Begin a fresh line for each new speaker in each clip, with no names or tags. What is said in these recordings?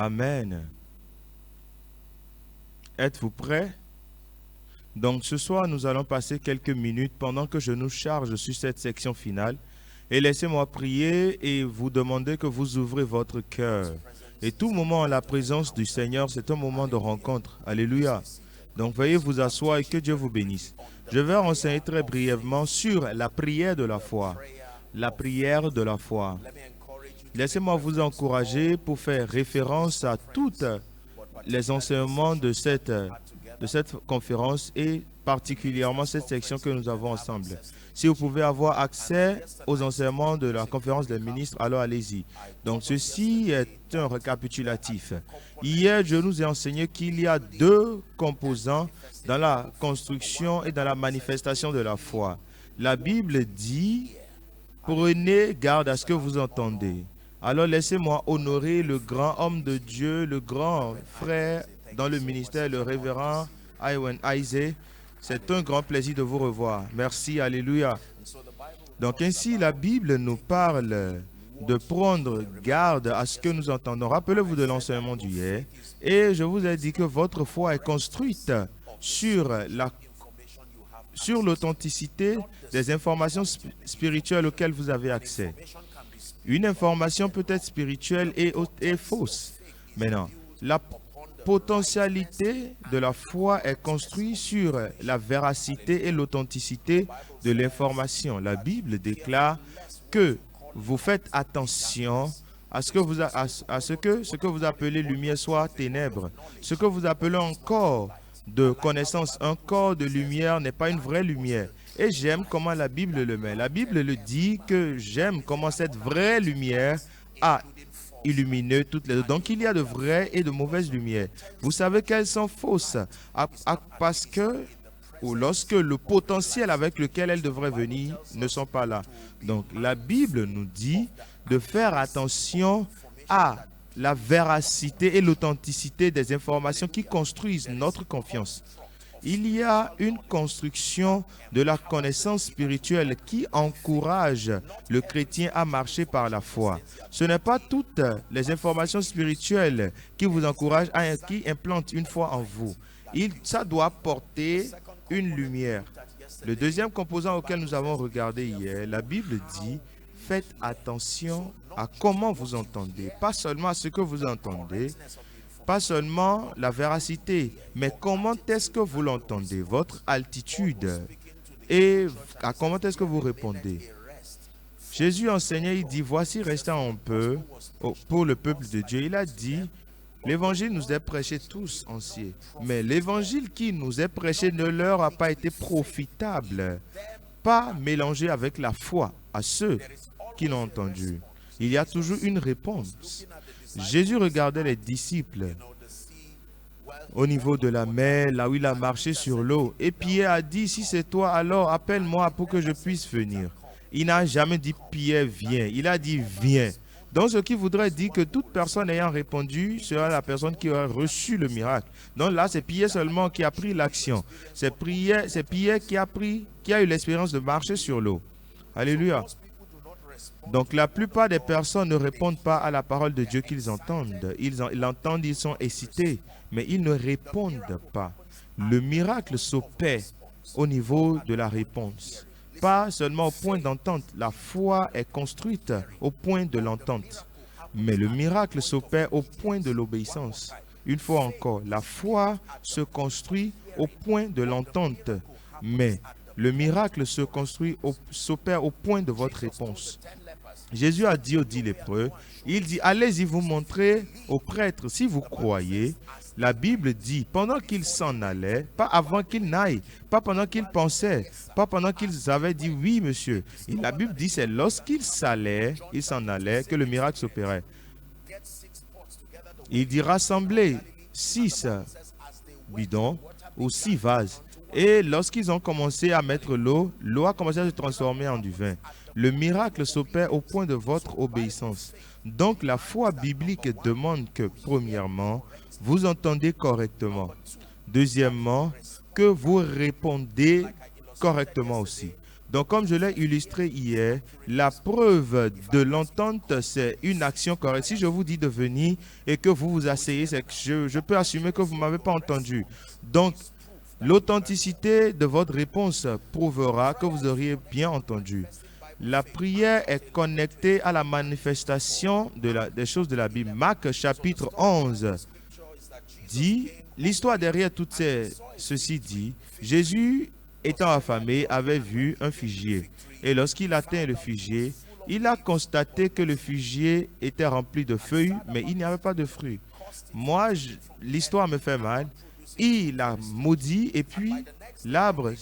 Amen. Êtes-vous prêts? Donc ce soir, nous allons passer quelques minutes pendant que je nous charge sur cette section finale. Et laissez-moi prier et vous demander que vous ouvrez votre cœur. Et tout moment en la présence du Seigneur, c'est un moment de rencontre. Alléluia. Donc veuillez vous asseoir et que Dieu vous bénisse. Je vais renseigner très brièvement sur la prière de la foi. La prière de la foi. Laissez-moi vous encourager pour faire référence à toutes les enseignements de cette conférence et particulièrement cette section que nous avons ensemble. Si vous pouvez avoir accès aux enseignements de la conférence des ministres, alors allez-y. Donc ceci est un récapitulatif. Hier, je nous ai enseigné qu'il y a deux composants dans la construction et dans la manifestation de la foi. La Bible dit, prenez garde à ce que vous entendez. Alors laissez-moi honorer le grand homme de Dieu, le grand frère dans le ministère, le révérend Iwan Isaac. C'est un grand plaisir de vous revoir. Merci, alléluia. Donc ainsi, la Bible nous parle de prendre garde à ce que nous entendons. Rappelez-vous de l'enseignement d'hier. Et je vous ai dit que votre foi est construite sur l'authenticité des informations spirituelles auxquelles vous avez accès. Une information peut être spirituelle et fausse. Maintenant, la potentialité de la foi est construite sur la véracité et l'authenticité de l'information. La Bible déclare que vous faites attention à ce que vous appelez lumière soit ténèbres. Ce que vous appelez un corps de connaissance, un corps de lumière n'est pas une vraie lumière. Et j'aime comment la Bible le met. La Bible le dit que j'aime comment cette vraie lumière a illuminé toutes les deux. Donc, il y a de vraies et de mauvaises lumières. Vous savez qu'elles sont fausses parce que ou lorsque le potentiel avec lequel elles devraient venir ne sont pas là. Donc, la Bible nous dit de faire attention à la véracité et l'authenticité des informations qui construisent notre confiance. Il y a une construction de la connaissance spirituelle qui encourage le chrétien à marcher par la foi. Ce n'est pas toutes les informations spirituelles qui vous encouragent, qui implantent une foi en vous. Ça doit porter une lumière. Le deuxième composant auquel nous avons regardé hier, la Bible dit, faites attention à comment vous entendez, pas seulement à ce que vous entendez, pas seulement la véracité, mais comment est-ce que vous l'entendez, votre altitude et à comment est-ce que vous répondez. Jésus enseignait, il dit, voici restant un peu pour le peuple de Dieu. Il a dit, l'évangile nous est prêché tous entiers, mais l'évangile qui nous est prêché ne leur a pas été profitable, pas mélangé avec la foi à ceux qui l'ont entendu. Il y a toujours une réponse. Jésus regardait les disciples au niveau de la mer, là où il a marché sur l'eau. Et Pierre a dit, si c'est toi, alors appelle-moi pour que je puisse venir. Il n'a jamais dit, Pierre, viens. Il a dit, viens. Donc, ce qui voudrait dire que toute personne ayant répondu sera la personne qui aura reçu le miracle. Donc là, c'est Pierre seulement qui a pris l'action. C'est Pierre qui a eu l'expérience de marcher sur l'eau. Alléluia. Donc, la plupart des personnes ne répondent pas à la parole de Dieu qu'ils entendent. Ils l'entendent, ils sont excités, mais ils ne répondent pas. Le miracle s'opère au niveau de la réponse, pas seulement au point d'entente. La foi est construite au point de l'entente, mais le miracle s'opère au point de l'obéissance. Une fois encore, la foi se construit au point de l'entente, mais le miracle s'opère au point de votre réponse. Jésus a dit aux 10 lépreux, il dit, allez-y vous montrer aux prêtres si vous croyez. La Bible dit, pendant qu'ils s'en allaient, pas avant qu'ils n'aillent, pas pendant qu'ils pensaient, pas pendant qu'ils avaient dit oui, monsieur. Et la Bible dit, c'est lorsqu'ils s'en allaient, que le miracle s'opérait. Il dit, rassemblez 6 bidons ou 6 vases. Et lorsqu'ils ont commencé à mettre l'eau a commencé à se transformer en du vin. Le miracle s'opère au point de votre obéissance. Donc la foi biblique demande que, premièrement, vous entendez correctement. Deuxièmement, que vous répondez correctement aussi. Donc, comme je l'ai illustré hier, la preuve de l'entente, c'est une action correcte. Si je vous dis de venir et que vous vous asseyez, c'est que je peux assumer que vous ne m'avez pas entendu. Donc, l'authenticité de votre réponse prouvera que vous auriez bien entendu. La prière est connectée à la manifestation des choses de la Bible. Marc chapitre 11 dit, l'histoire derrière ceci dit, Jésus étant affamé avait vu un figuier. Et lorsqu'il atteint le figuier, il a constaté que le figuier était rempli de feuilles, mais il n'y avait pas de fruits. Moi, l'histoire me fait mal. Il a maudit et puis l'arbre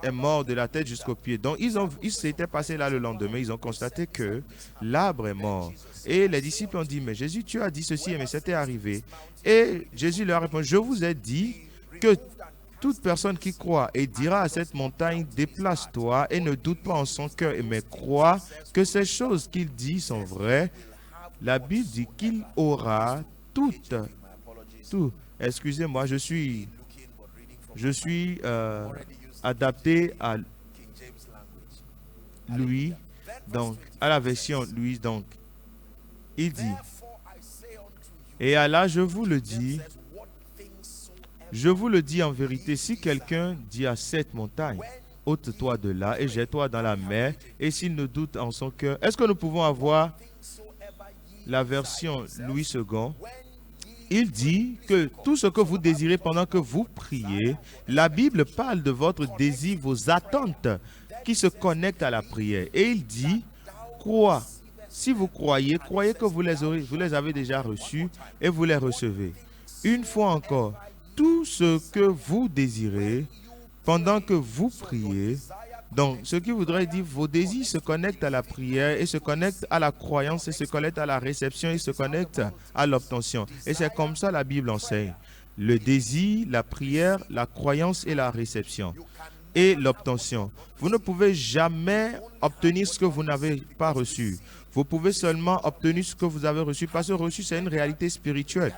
est mort de la tête jusqu'aux pieds. Donc, ils s'étaient passés là le lendemain. Ils ont constaté que l'arbre est mort. Et les disciples ont dit, mais Jésus, tu as dit ceci, mais c'était arrivé. Et Jésus leur a répondu, je vous ai dit que toute personne qui croit et dira à cette montagne, déplace-toi et ne doute pas en son cœur, mais croit que ces choses qu'il dit sont vraies. La Bible dit qu'il aura tout. Excusez-moi, je suis adapté à Louis, donc à la version Louis, donc il dit, et Allah, je vous le dis en vérité, si quelqu'un dit à cette montagne, ôte-toi de là et jette-toi dans la mer, et s'il ne doute en son cœur, est-ce que nous pouvons avoir la version Louis II? Il dit que tout ce que vous désirez pendant que vous priez, la Bible parle de votre désir, vos attentes qui se connectent à la prière. Et il dit, crois. Si vous croyez, croyez que vous les avez déjà reçus et vous les recevez. Une fois encore, tout ce que vous désirez pendant que vous priez, donc ce qui voudrait dire vos désirs se connectent à la prière et se connectent à la croyance et se connectent à la réception et se connectent à l'obtention. Et c'est comme ça la Bible enseigne. Le désir, la prière, la croyance et la réception et l'obtention. Vous ne pouvez jamais obtenir ce que vous n'avez pas reçu. Vous pouvez seulement obtenir ce que vous avez reçu parce que reçu, c'est une réalité spirituelle.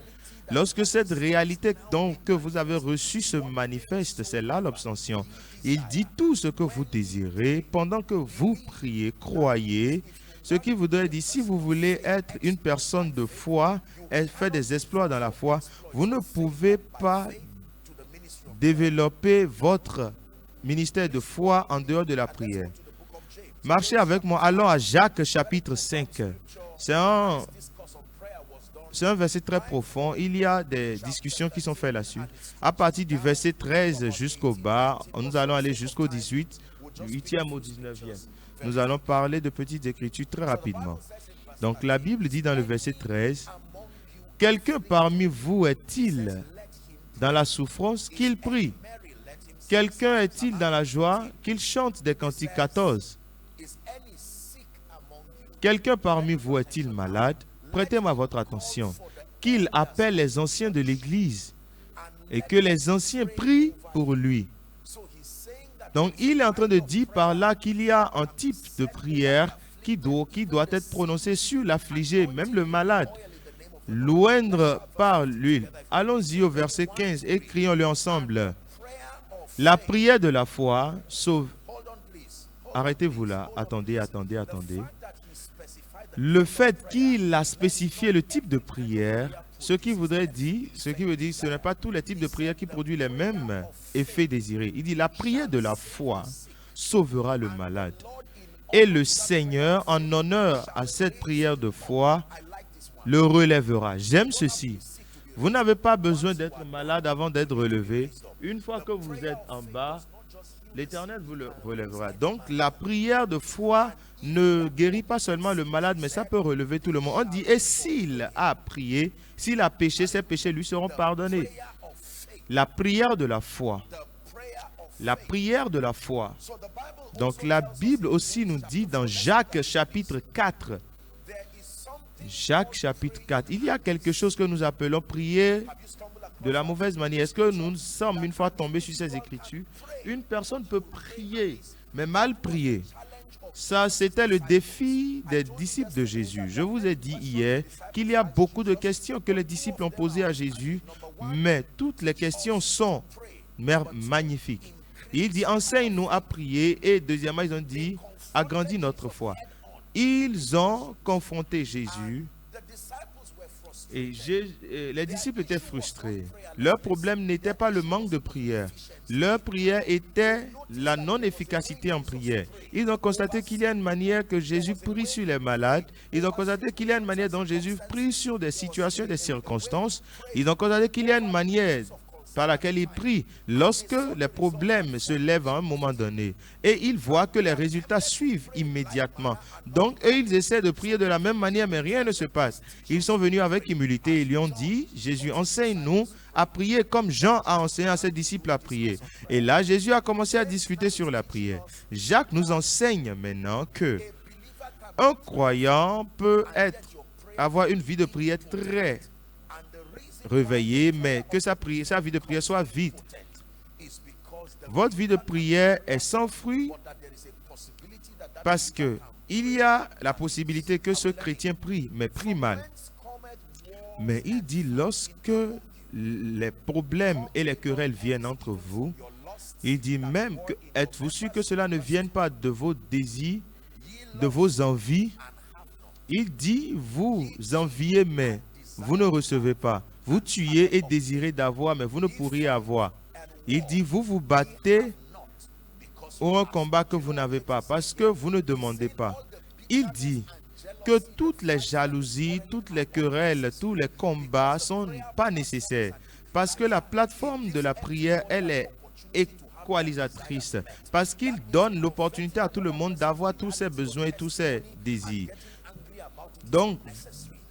Lorsque cette réalité donc, que vous avez reçue se manifeste, c'est là l'obtention. Il dit tout ce que vous désirez pendant que vous priez, croyez. Ce qui voudrait dire, si vous voulez être une personne de foi et faire des exploits dans la foi, vous ne pouvez pas développer votre ministère de foi en dehors de la prière. Marchez avec moi, allons à Jacques chapitre 5. C'est un verset très profond. Il y a des discussions qui sont faites là-dessus. À partir du verset 13 jusqu'au bas, nous allons aller jusqu'au 18, du 8e au 19e. Nous allons parler de petites écritures très rapidement. Donc la Bible dit dans le verset 13, « Quelqu'un parmi vous est-il dans la souffrance qu'il prie? Quelqu'un est-il dans la joie qu'il chante des cantiques? » 14. Quelqu'un parmi vous est-il malade? Prêtez-moi votre attention. Qu'il appelle les anciens de l'Église et que les anciens prient pour lui. Donc, il est en train de dire par là qu'il y a un type de prière qui doit être prononcé sur l'affligé, même le malade. Loindre par l'huile. Allons-y au verset 15 et crions-le ensemble. La prière de la foi sauve. Arrêtez-vous là. Attendez. Le fait qu'il a spécifié le type de prière, ce qui veut dire, ce n'est pas tous les types de prières qui produisent les mêmes effets désirés. Il dit, la prière de la foi sauvera le malade. Et le Seigneur, en honneur à cette prière de foi, le relèvera. J'aime ceci. Vous n'avez pas besoin d'être malade avant d'être relevé. Une fois que vous êtes en bas, l'Éternel vous le relèvera. Donc, la prière de foi ne guérit pas seulement le malade, mais ça peut relever tout le monde. On dit, et s'il a prié, s'il a péché, ses péchés lui seront pardonnés. La prière de la foi. La prière de la foi. Donc, la Bible aussi nous dit dans Jacques chapitre 4. Jacques chapitre 4. Il y a quelque chose que nous appelons prier de la mauvaise manière. Est-ce que nous sommes une fois tombés sur ces écritures? Une personne peut prier, mais mal prier. Ça, c'était le défi des disciples de Jésus. Je vous ai dit hier qu'il y a beaucoup de questions que les disciples ont posées à Jésus, mais toutes les questions sont magnifiques. Il dit, enseigne-nous à prier. Et deuxièmement, ils ont dit, agrandis notre foi. Ils ont confronté Jésus. Et les disciples étaient frustrés. Leur problème n'était pas le manque de prière. Leur prière était la non-efficacité en prière. Ils ont constaté qu'il y a une manière que Jésus prie sur les malades. Ils ont constaté qu'il y a une manière dont Jésus prie sur des situations, des circonstances. Ils ont constaté qu'il y a une manière par laquelle il prie lorsque les problèmes se lèvent à un moment donné. Et ils voient que les résultats suivent immédiatement. Donc, eux, ils essaient de prier de la même manière, mais rien ne se passe. Ils sont venus avec humilité et lui ont dit, Jésus, enseigne-nous à prier comme Jean a enseigné à ses disciples à prier. Et là, Jésus a commencé à discuter sur la prière. Jacques nous enseigne maintenant que un croyant peut avoir une vie de prière très réveillé, mais que sa vie de prière soit vide. Votre vie de prière est sans fruit parce que il y a la possibilité que ce chrétien prie, mais prie mal. Mais il dit, lorsque les problèmes et les querelles viennent entre vous, il dit même que êtes-vous sûr que cela ne vienne pas de vos désirs, de vos envies? Il dit, vous enviez, mais vous ne recevez pas. Vous tuez et désirez d'avoir, mais vous ne pourriez avoir. Il dit, vous vous battez pour un combat que vous n'avez pas, parce que vous ne demandez pas. Il dit que toutes les jalousies, toutes les querelles, tous les combats ne sont pas nécessaires, parce que la plateforme de la prière, elle est équalisatrice, parce qu'il donne l'opportunité à tout le monde d'avoir tous ses besoins et tous ses désirs. Donc,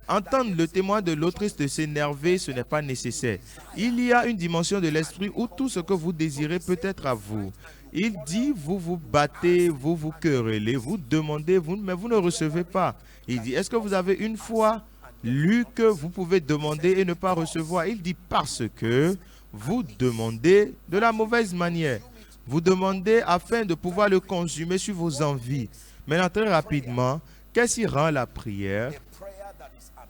entendre le témoin de l'autre et de s'énerver, ce n'est pas nécessaire. Il y a une dimension de l'esprit où tout ce que vous désirez peut être à vous. Il dit, vous vous battez, vous vous querellez, vous demandez, mais vous ne recevez pas. Il dit, est-ce que vous avez une fois lu que vous pouvez demander et ne pas recevoir? Il dit, parce que vous demandez de la mauvaise manière. Vous demandez afin de pouvoir le consumer sur vos envies. Maintenant, très rapidement, qu'est-ce qui rend la prière?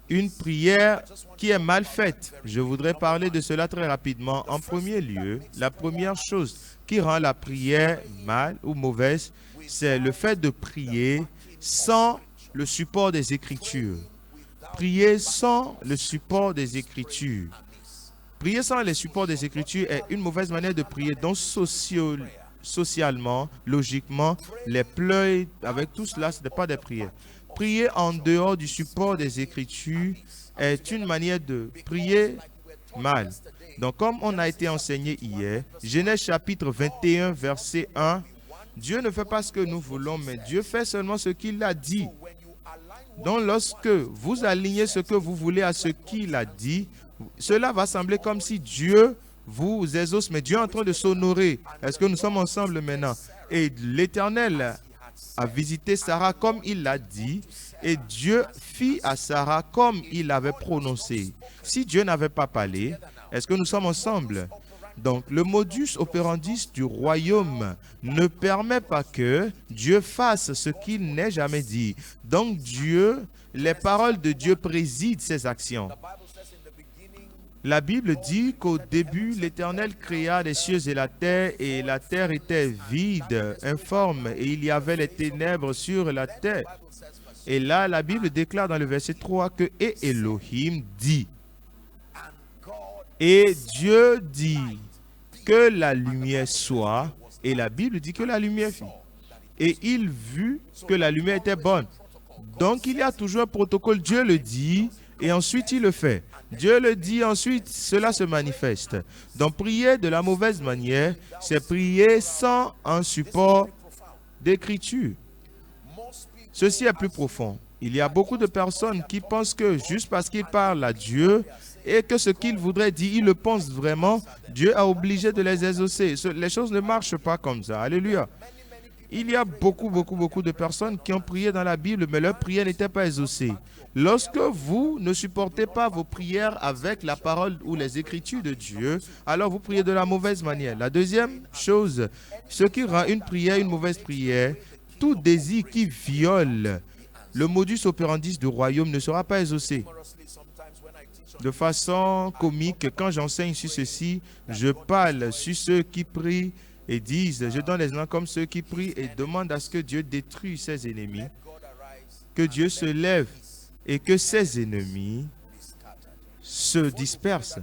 Une prière qui est mal faite. Je voudrais parler de cela très rapidement. En premier lieu, la première chose qui rend la prière mal ou mauvaise, c'est le fait de prier sans le support des Écritures. Prier sans le support des Écritures. Prier sans le support des Écritures est une mauvaise manière de prier. Donc, socialement, logiquement, les pleurs, avec tout cela, ce n'est pas des prières. Prier en dehors du support des Écritures est une manière de prier mal. Donc, comme on a été enseigné hier, Genèse chapitre 21, verset 1, Dieu ne fait pas ce que nous voulons, mais Dieu fait seulement ce qu'il a dit. Donc, lorsque vous alignez ce que vous voulez à ce qu'il a dit, cela va sembler comme si Dieu vous exauce, mais Dieu est en train de s'honorer. Est-ce que nous sommes ensemble maintenant? Et l'Éternel a visité Sarah comme il l'a dit, et Dieu fit à Sarah comme il avait prononcé. Si Dieu n'avait pas parlé, est-ce que nous sommes ensemble? Donc, le modus operandi du royaume ne permet pas que Dieu fasse ce qu'il n'ait jamais dit. Donc, les paroles de Dieu président ses actions. La Bible dit qu'au début, l'Éternel créa les cieux et la terre était vide, informe, et il y avait les ténèbres sur la terre. Et là, la Bible déclare dans le verset 3 que « Et Elohim dit ». Et Dieu dit que la lumière soit, et la Bible dit que la lumière fut. Et il vit que la lumière était bonne. Donc, il y a toujours un protocole. Dieu le dit, et ensuite il le fait. Dieu le dit, ensuite cela se manifeste. Donc, prier de la mauvaise manière, c'est prier sans un support d'écriture. Ceci est plus profond. Il y a beaucoup de personnes qui pensent que juste parce qu'ils parlent à Dieu et que ce qu'ils voudraient dire, ils le pensent vraiment, Dieu a obligé de les exaucer. Les choses ne marchent pas comme ça. Alléluia. Il y a beaucoup de personnes qui ont prié dans la Bible, mais leur prière n'était pas exaucée. Lorsque vous ne supportez pas vos prières avec la parole ou les Écritures de Dieu, alors vous priez de la mauvaise manière. La deuxième chose, ce qui rend une prière une mauvaise prière, tout désir qui viole le modus operandi du royaume ne sera pas exaucé. De façon comique, quand j'enseigne sur ceci, je parle sur ceux qui prient et disent, je donne les noms comme ceux qui prient et demandent à ce que Dieu détruise ses ennemis, que Dieu se lève et que ses ennemis se dispersent.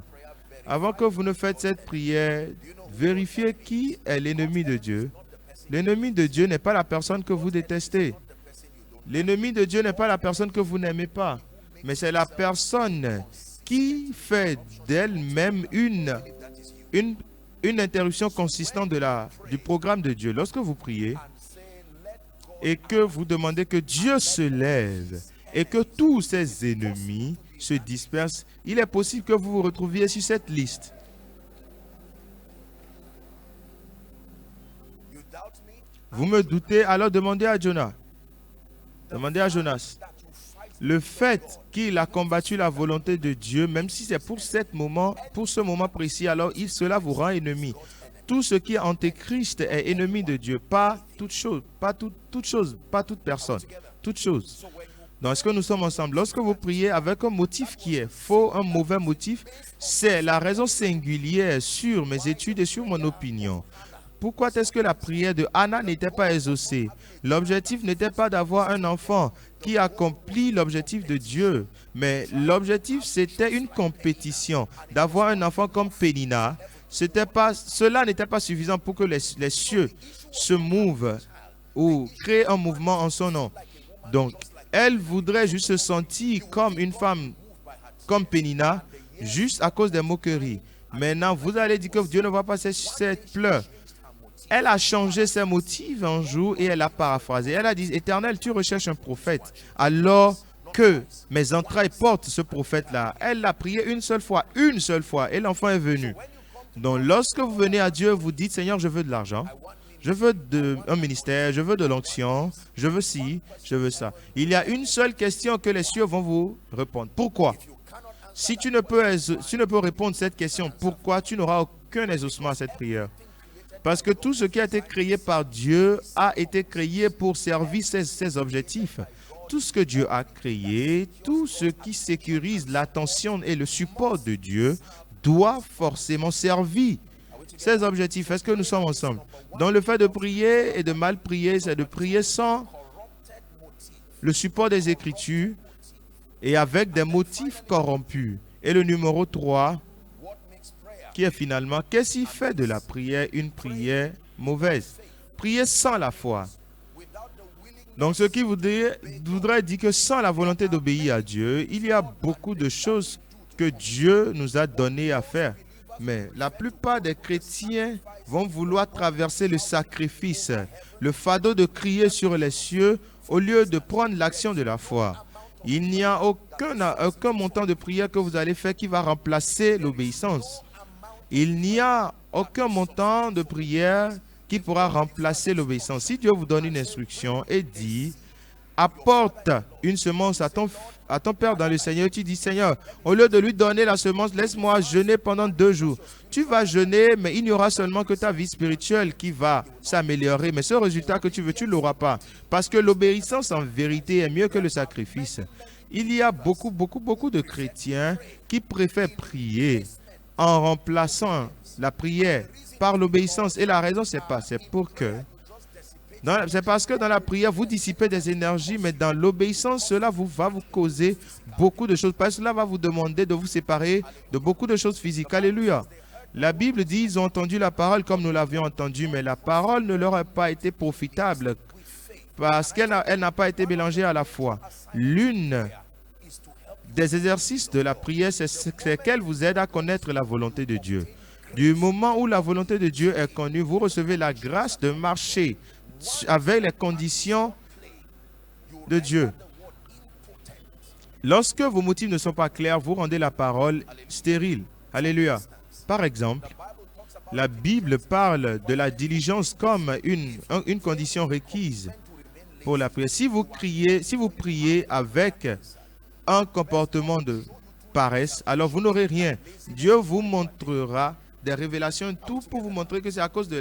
Avant que vous ne faites cette prière, vérifiez qui est l'ennemi de Dieu. L'ennemi de Dieu n'est pas la personne que vous détestez. L'ennemi de Dieu n'est pas la personne que vous n'aimez pas, mais c'est la personne qui fait d'elle-même une interruption consistante du programme de Dieu. Lorsque vous priez et que vous demandez que Dieu se lève et que tous ses ennemis se dispersent, il est possible que vous vous retrouviez sur cette liste. Vous me doutez, alors demandez à Jonas. Demandez à Jonas. Le fait qu'il a combattu la volonté de Dieu, même si c'est pour ce moment précis, alors cela vous rend ennemi. Tout ce qui est antéchrist est ennemi de Dieu, pas toute chose, pas toute personne, toute chose. Donc, est-ce que nous sommes ensemble? Lorsque vous priez avec un motif qui est faux, un mauvais motif, c'est la raison singulière sur mes études et sur mon opinion. Pourquoi est-ce que la prière de Anna n'était pas exaucée? L'objectif n'était pas d'avoir un enfant qui accomplit l'objectif de Dieu, mais l'objectif c'était une compétition, d'avoir un enfant comme Pénina. Cela n'était pas suffisant pour que les cieux se mouvent ou créent un mouvement en son nom. Donc, elle voudrait juste se sentir comme une femme, comme Pénina, juste à cause des moqueries. Maintenant, vous allez dire que Dieu ne voit pas cette pleurs. Elle a changé ses motifs un jour et elle a paraphrasé. Elle a dit, Éternel, tu recherches un prophète, alors que mes entrailles portent ce prophète-là. Elle l'a prié une seule fois, et l'enfant est venu. Donc, lorsque vous venez à Dieu, vous dites, Seigneur, je veux de l'argent, je veux un ministère, je veux de l'onction, je veux ci, je veux ça. Il y a une seule question que les cieux vont vous répondre. Pourquoi? Si tu ne peux répondre à cette question, pourquoi, tu n'auras aucun exaucement à cette prière. Parce que tout ce qui a été créé par Dieu a été créé pour servir ses objectifs. Tout ce que Dieu a créé, tout ce qui sécurise l'attention et le support de Dieu doit forcément servir ses objectifs. Est-ce que nous sommes ensemble? Donc le fait de prier et de mal prier, c'est de prier sans le support des Écritures et avec des motifs corrompus. Et le numéro 3, qui est finalement, qu'est-ce qui fait de la prière une prière mauvaise? Prier sans la foi. Donc, ce qui voudrait dire que sans la volonté d'obéir à Dieu, il y a beaucoup de choses que Dieu nous a données à faire. Mais la plupart des chrétiens vont vouloir traverser le sacrifice, le fardeau de crier sur les cieux au lieu de prendre l'action de la foi. Il n'y a aucun montant de prière que vous allez faire qui va remplacer l'obéissance. Il n'y a aucun montant de prière qui pourra remplacer l'obéissance. Si Dieu vous donne une instruction et dit, apporte une semence à ton père dans le Seigneur, tu dis, Seigneur, au lieu de lui donner la semence, laisse-moi jeûner pendant 2 jours. Tu vas jeûner, mais il n'y aura seulement que ta vie spirituelle qui va s'améliorer. Mais ce résultat que tu veux, tu ne l'auras pas. Parce que l'obéissance en vérité est mieux que le sacrifice. Il y a beaucoup de chrétiens qui préfèrent prier en remplaçant la prière par l'obéissance. Et la raison, c'est parce que dans la prière, vous dissipez des énergies, mais dans l'obéissance, cela va vous causer beaucoup de choses. Parce que cela va vous demander de vous séparer de beaucoup de choses physiques. Alléluia. La Bible dit, ils ont entendu la parole comme nous l'avions entendu, mais la parole ne leur a pas été profitable parce qu'elle n'a pas été mélangée à la foi. L'une des exercices de la prière, c'est qu'elle vous aide à connaître la volonté de Dieu. Du moment où la volonté de Dieu est connue, vous recevez la grâce de marcher avec les conditions de Dieu. Lorsque vos motifs ne sont pas clairs, vous rendez la parole stérile. Alléluia. Par exemple, la Bible parle de la diligence comme une condition requise pour la prière. Si vous priez avec un comportement de paresse, alors vous n'aurez rien. Dieu vous montrera des révélations, tout pour vous montrer que c'est à cause de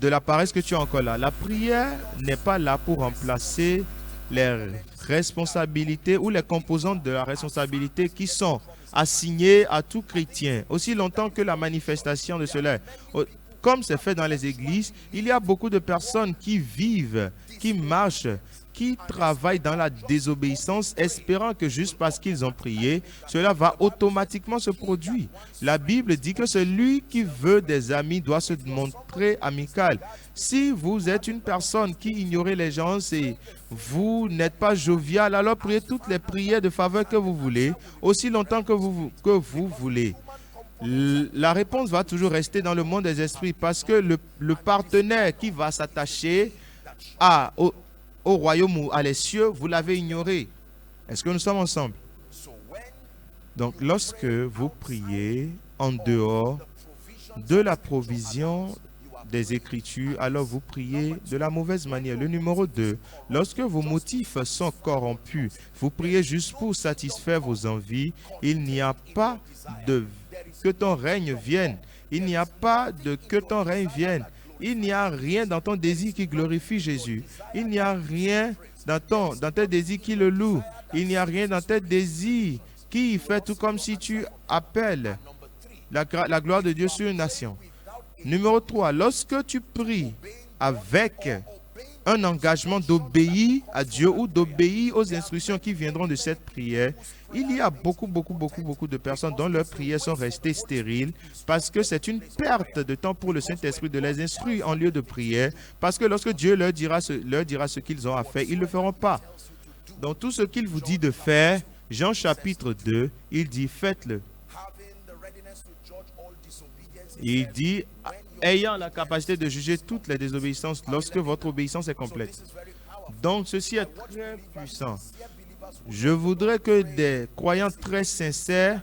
la paresse que tu es encore là. La prière n'est pas là pour remplacer les responsabilités ou les composantes de la responsabilité qui sont assignées à tout chrétien, aussi longtemps que la manifestation de cela comme c'est fait dans les églises, il y a beaucoup de personnes qui vivent, qui marchent, qui travaillent dans la désobéissance, espérant que juste parce qu'ils ont prié, cela va automatiquement se produire. La Bible dit que celui qui veut des amis doit se montrer amical. Si vous êtes une personne qui ignore les gens et vous n'êtes pas jovial, alors priez toutes les prières de faveur que vous voulez, aussi longtemps que vous voulez. La réponse va toujours rester dans le monde des esprits parce que le partenaire qui va s'attacher au royaume ou à les cieux, vous l'avez ignoré. Est-ce que nous sommes ensemble? Donc, lorsque vous priez en dehors de la provision des Écritures, alors vous priez de la mauvaise manière. Le numéro 2, lorsque vos motifs sont corrompus, vous priez juste pour satisfaire vos envies, il n'y a pas de que ton règne vienne. Il n'y a pas de que ton règne vienne. Il n'y a rien dans ton désir qui glorifie Jésus. Il n'y a rien dans tes désirs qui le loue. Il n'y a rien dans tes désirs qui fait tout comme si tu appelles la gloire de Dieu sur une nation. Numéro 3, lorsque tu pries avec un engagement d'obéir à Dieu ou d'obéir aux instructions qui viendront de cette prière, il y a beaucoup de personnes dont leurs prières sont restées stériles parce que c'est une perte de temps pour le Saint-Esprit de les instruire en lieu de prière, parce que lorsque Dieu leur dira ce qu'ils ont à faire, ils ne le feront pas. Donc tout ce qu'il vous dit de faire, Jean chapitre 2, il dit faites-le. Il dit ayant la capacité de juger toutes les désobéissances lorsque votre obéissance est complète. Donc ceci est très puissant. Je voudrais que des croyants très sincères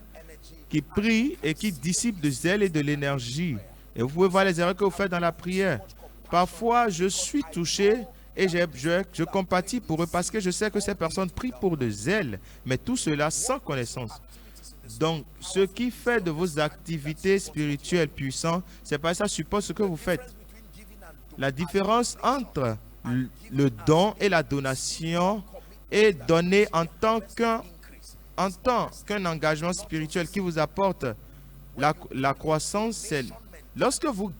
qui prient et qui dissipent de zèle et de l'énergie. Et vous pouvez voir les erreurs que vous faites dans la prière. Parfois, je suis touché et je compatis pour eux parce que je sais que ces personnes prient pour de zèle, mais tout cela sans connaissance. Donc, ce qui fait de vos activités spirituelles puissantes, c'est parce que ça suppose ce que vous faites. La différence entre le don et la donation est donnée en tant qu'un engagement spirituel qui vous apporte la croissance. C'est lorsque vous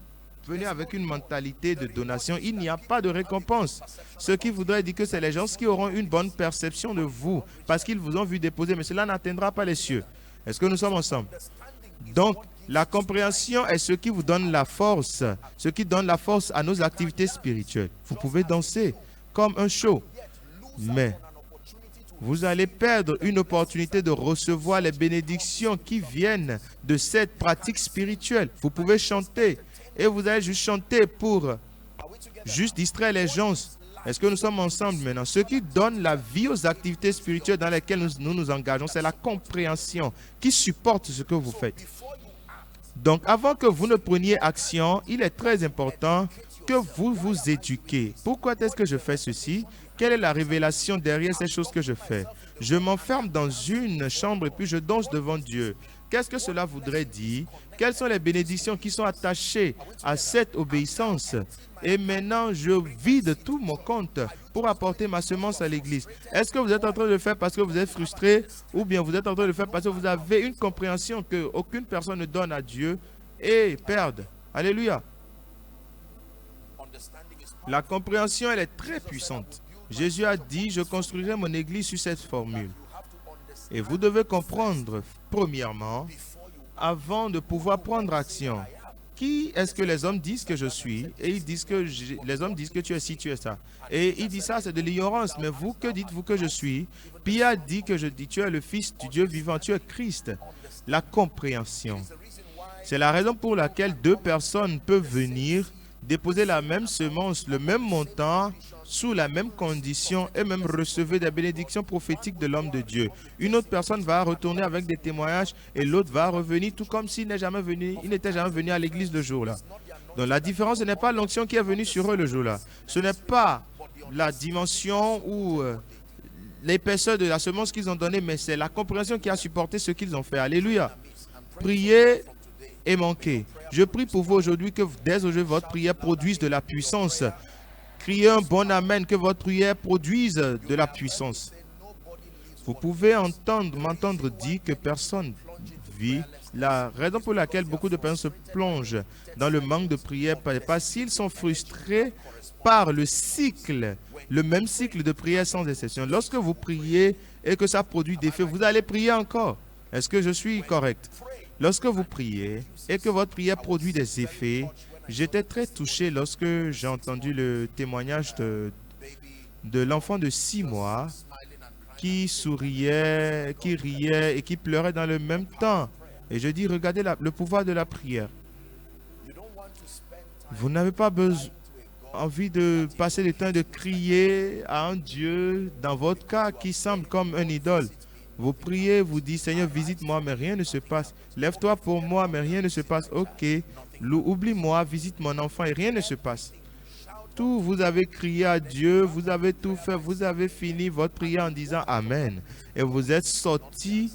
venez avec une mentalité de donation, il n'y a pas de récompense. Ce qui voudrait dire que c'est les gens qui auront une bonne perception de vous parce qu'ils vous ont vu déposer, mais cela n'atteindra pas les cieux. Est-ce que nous sommes ensemble? Donc, la compréhension est ce qui vous donne la force, ce qui donne la force à nos activités spirituelles. Vous pouvez danser comme un show, mais vous allez perdre une opportunité de recevoir les bénédictions qui viennent de cette pratique spirituelle. Vous pouvez chanter et vous allez juste chanter pour juste distraire les gens. Est-ce que nous sommes ensemble maintenant? Ce qui donne la vie aux activités spirituelles dans lesquelles nous engageons, c'est la compréhension qui supporte ce que vous faites. Donc, avant que vous ne preniez action, il est très important que vous vous éduquez. Pourquoi est-ce que je fais ceci? Quelle est la révélation derrière ces choses que je fais? Je m'enferme dans une chambre et puis je danse devant Dieu. Qu'est-ce que cela voudrait dire? Quelles sont les bénédictions qui sont attachées à cette obéissance? Et maintenant, je vide tout mon compte pour apporter ma semence à l'église. Est-ce que vous êtes en train de le faire parce que vous êtes frustré ou bien vous êtes en train de le faire parce que vous avez une compréhension qu'aucune personne ne donne à Dieu et perde? Alléluia. La compréhension, elle est très puissante. Jésus a dit, je construirai mon église sur cette formule. Et vous devez comprendre, premièrement, avant de pouvoir prendre action, qui est-ce que les hommes disent que je suis? Et ils disent que les hommes disent que tu es ci, tu es ça. Et il dit ça, c'est de l'ignorance. Mais vous, que dites-vous que je suis? Pierre dit que je dis, tu es le Fils du Dieu vivant, tu es Christ. La compréhension. C'est la raison pour laquelle deux personnes peuvent venir déposer la même semence, le même montant, sous la même condition et même recevoir des bénédictions prophétiques de l'homme de Dieu. Une autre personne va retourner avec des témoignages et l'autre va revenir tout comme s'il n'était jamais venu à l'église le jour-là. Donc la différence, ce n'est pas l'onction qui est venue sur eux le jour-là. Ce n'est pas la dimension ou l'épaisseur de la semence qu'ils ont donnée, mais c'est la compréhension qui a supporté ce qu'ils ont fait. Alléluia. Priez et manquez. Je prie pour vous aujourd'hui que dès aujourd'hui, votre prière produise de la puissance. Criez un bon amen, que votre prière produise de la puissance. Vous pouvez m'entendre dire que personne vie. La raison pour laquelle beaucoup de personnes se plongent dans le manque de prière, parce qu'ils sont frustrés par le cycle, le même cycle de prière sans exception. Lorsque vous priez et que ça produit des faits, vous allez prier encore. Est-ce que je suis correct? Lorsque vous priez et que votre prière produit des effets, j'étais très touché lorsque j'ai entendu le témoignage de l'enfant de 6 mois qui souriait, qui riait et qui pleurait dans le même temps. Et je dis, regardez le pouvoir de la prière. Vous n'avez pas envie de passer le temps de crier à un Dieu, dans votre cas, qui semble comme un idole. Vous priez, vous dites, Seigneur, visite-moi, mais rien ne se passe. Lève-toi pour moi, mais rien ne se passe. Ok, oublie-moi, visite mon enfant et rien ne se passe. Tout, vous avez crié à Dieu, vous avez tout fait, vous avez fini votre prière en disant Amen. Et vous êtes sorti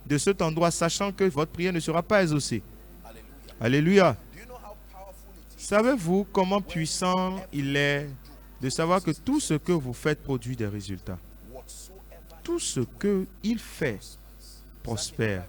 de cet endroit sachant que votre prière ne sera pas exaucée. Alléluia. Savez-vous comment puissant il est de savoir que tout ce que vous faites produit des résultats? Tout ce qu'il fait prospère.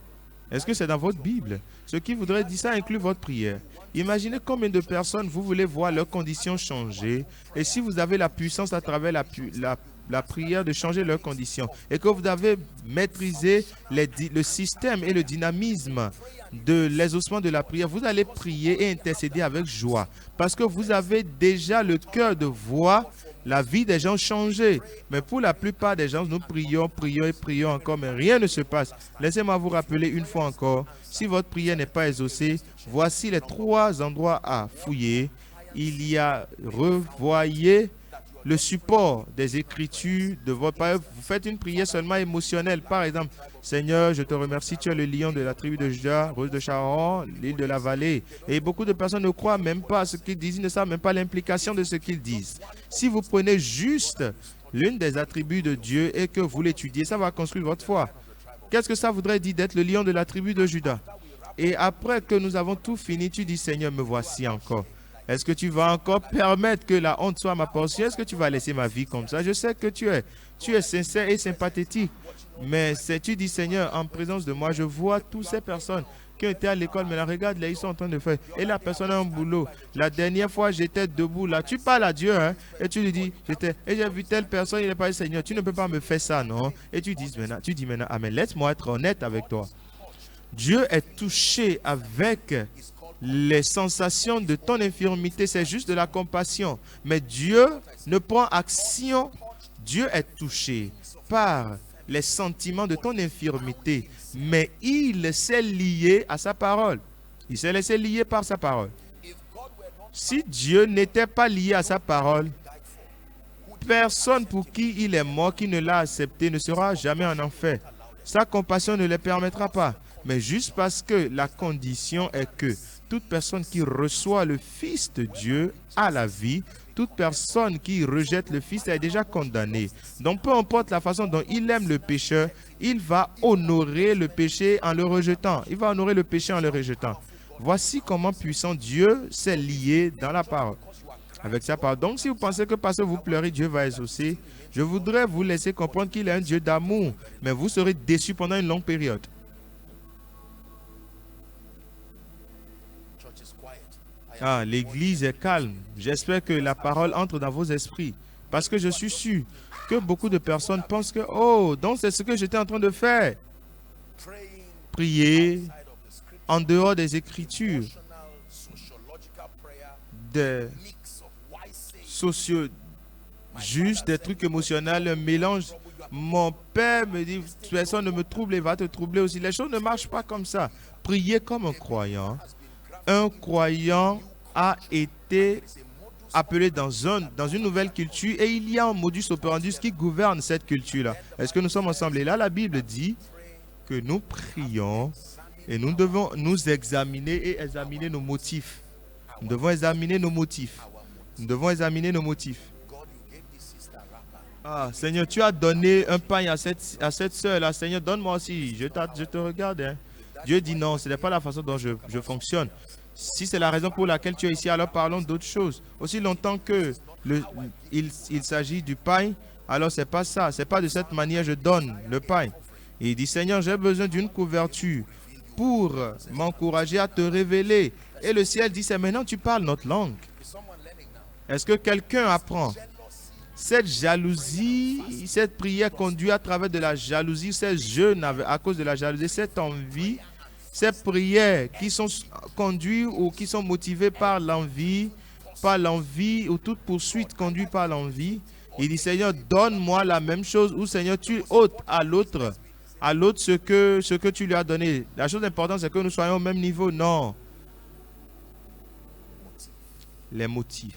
Est-ce que c'est dans votre Bible? Ce qui voudrait dire ça inclut votre prière. Imaginez combien de personnes vous voulez voir leurs conditions changer. Et si vous avez la puissance à travers la prière de changer leurs conditions et que vous avez maîtrisé le système et le dynamisme de l'exaucement de la prière, vous allez prier et intercéder avec joie parce que vous avez déjà le cœur de voir la vie des gens changer. Mais pour la plupart des gens, nous prions, prions et prions encore, mais rien ne se passe. Laissez-moi vous rappeler une fois encore, si votre prière n'est pas exaucée, voici les 3 endroits à fouiller. Il y a revoyez le support des Écritures de votre prière. Vous faites une prière seulement émotionnelle. Par exemple, Seigneur, je te remercie, tu es le lion de la tribu de Juda, Rose de Sharon, l'île de la vallée. Et beaucoup de personnes ne croient même pas à ce qu'ils disent, ils ne savent même pas l'implication de ce qu'ils disent. Si vous prenez juste l'une des attributs de Dieu et que vous l'étudiez, ça va construire votre foi. Qu'est-ce que ça voudrait dire d'être le lion de la tribu de Juda? Et après que nous avons tout fini, tu dis, Seigneur, me voici encore. Est-ce que tu vas encore permettre que la honte soit ma portion? Est-ce que tu vas laisser ma vie comme ça? Je sais que tu es sincère et sympathétique. Mais tu dis, Seigneur, en présence de moi, je vois toutes ces personnes qui ont été à l'école, mais là, regarde, là, ils sont en train de faire. Et la personne a un boulot. La dernière fois, j'étais debout là. Tu parles à Dieu, hein? Et tu lui dis, et j'ai vu telle personne, il n'est pas dit, Seigneur, tu ne peux pas me faire ça, non? Et tu dis maintenant, Amen, laisse-moi être honnête avec toi. Dieu est touché avec les sensations de ton infirmité, c'est juste de la compassion. Mais Dieu ne prend action. Dieu est touché par les sentiments de ton infirmité, mais il s'est lié à sa parole. Il s'est laissé lier par sa parole. Si Dieu n'était pas lié à sa parole, personne pour qui il est mort, qui ne l'a accepté, ne sera jamais en enfer. Sa compassion ne le permettra pas. Mais juste parce que la condition est que toute personne qui reçoit le Fils de Dieu a la vie, toute personne qui rejette le Fils est déjà condamnée. Donc peu importe la façon dont il aime le pécheur, il va honorer le péché en le rejetant. Il va honorer le péché en le rejetant. Voici comment puissant Dieu s'est lié dans la parole. Avec sa parole. Donc si vous pensez que parce que vous pleurez, Dieu va exaucer, je voudrais vous laisser comprendre qu'il est un Dieu d'amour, mais vous serez déçus pendant une longue période. Ah, l'église est calme. J'espère que la parole entre dans vos esprits. Parce que je suis sûr que beaucoup de personnes pensent que, oh, donc c'est ce que j'étais en train de faire. Prier en dehors des Écritures, des juste des trucs émotionnels, un mélange. Mon père me dit, personne ne me trouble et va te troubler aussi. Les choses ne marchent pas comme ça. Priez comme un croyant. Un croyant a été appelé dans une nouvelle culture et il y a un modus operandi qui gouverne cette culture-là. Est-ce que nous sommes ensemble? Et là, la Bible dit que nous prions et nous devons nous examiner et examiner nos motifs. Nous devons examiner nos motifs. Nous devons examiner nos motifs. Ah, Seigneur, tu as donné un pain à cette sœur-là. Seigneur, donne-moi aussi. Je te regarde. Hein. Dieu dit non, ce n'est pas la façon dont je fonctionne. Si c'est la raison pour laquelle tu es ici, alors parlons d'autre chose. Aussi longtemps que il s'agit du pain, alors c'est pas ça. C'est pas de cette manière que je donne le pain. Et il dit, Seigneur, j'ai besoin d'une couverture pour m'encourager à te révéler. Et le ciel dit, c'est maintenant que tu parles notre langue. Est-ce que quelqu'un apprend? Cette jalousie, cette prière conduit à travers de la jalousie, ces jeûnes à cause de la jalousie, cette envie, ces prières qui sont conduites ou qui sont motivées par l'envie ou toute poursuite conduite par l'envie. Il dit, Seigneur, donne-moi la même chose, ou Seigneur, tu ôtes à l'autre ce que tu lui as donné. La chose importante, c'est que nous soyons au même niveau. Non. Les motifs.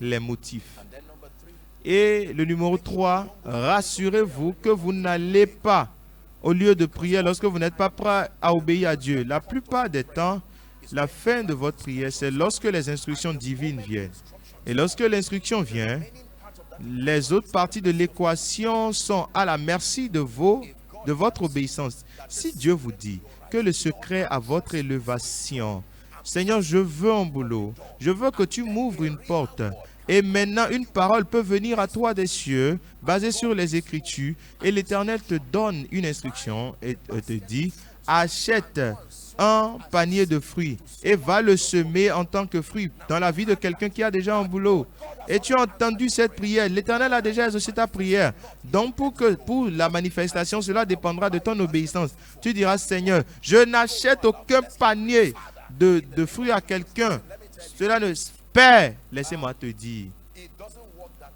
Les motifs. Et le numéro 3, rassurez-vous que vous n'allez pas au lieu de prière lorsque vous n'êtes pas prêt à obéir à Dieu. La plupart des temps, la fin de votre prière, c'est lorsque les instructions divines viennent. Et lorsque l'instruction vient, les autres parties de l'équation sont à la merci de votre obéissance. Si Dieu vous dit que le secret à votre élévation, Seigneur, je veux un boulot, je veux que tu m'ouvres une porte. Et maintenant, une parole peut venir à toi des cieux, basée sur les Écritures, et l'Éternel te donne une instruction et te dit, achète un panier de fruits et va le semer en tant que fruit dans la vie de quelqu'un qui a déjà un boulot. Et tu as entendu cette prière. L'Éternel a déjà exaucé ta prière. Donc, pour la manifestation, cela dépendra de ton obéissance. Tu diras, Seigneur, je n'achète aucun panier de fruits à quelqu'un. Cela ne... Père, laissez-moi te dire,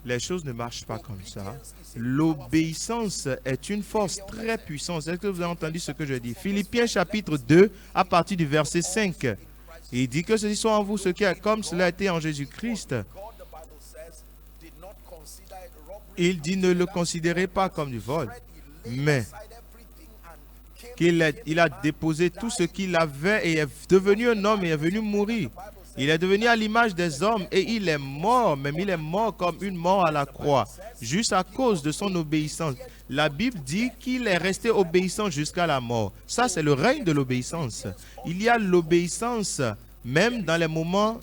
les choses ne marchent pas comme ça. L'obéissance est une force très puissante. Est-ce que vous avez entendu ce que je dis? Philippiens chapitre 2, à partir du verset 5. Il dit que ceci soit en vous ce qui est comme cela a été en Jésus-Christ. Il dit ne le considérez pas comme du vol, mais qu'il a déposé tout ce qu'il avait et est devenu un homme et est venu mourir. Il est devenu à l'image des hommes et il est mort, même il est mort comme une mort à la croix, juste à cause de son obéissance. La Bible dit qu'il est resté obéissant jusqu'à la mort. Ça, c'est le règne de l'obéissance. Il y a l'obéissance même dans les moments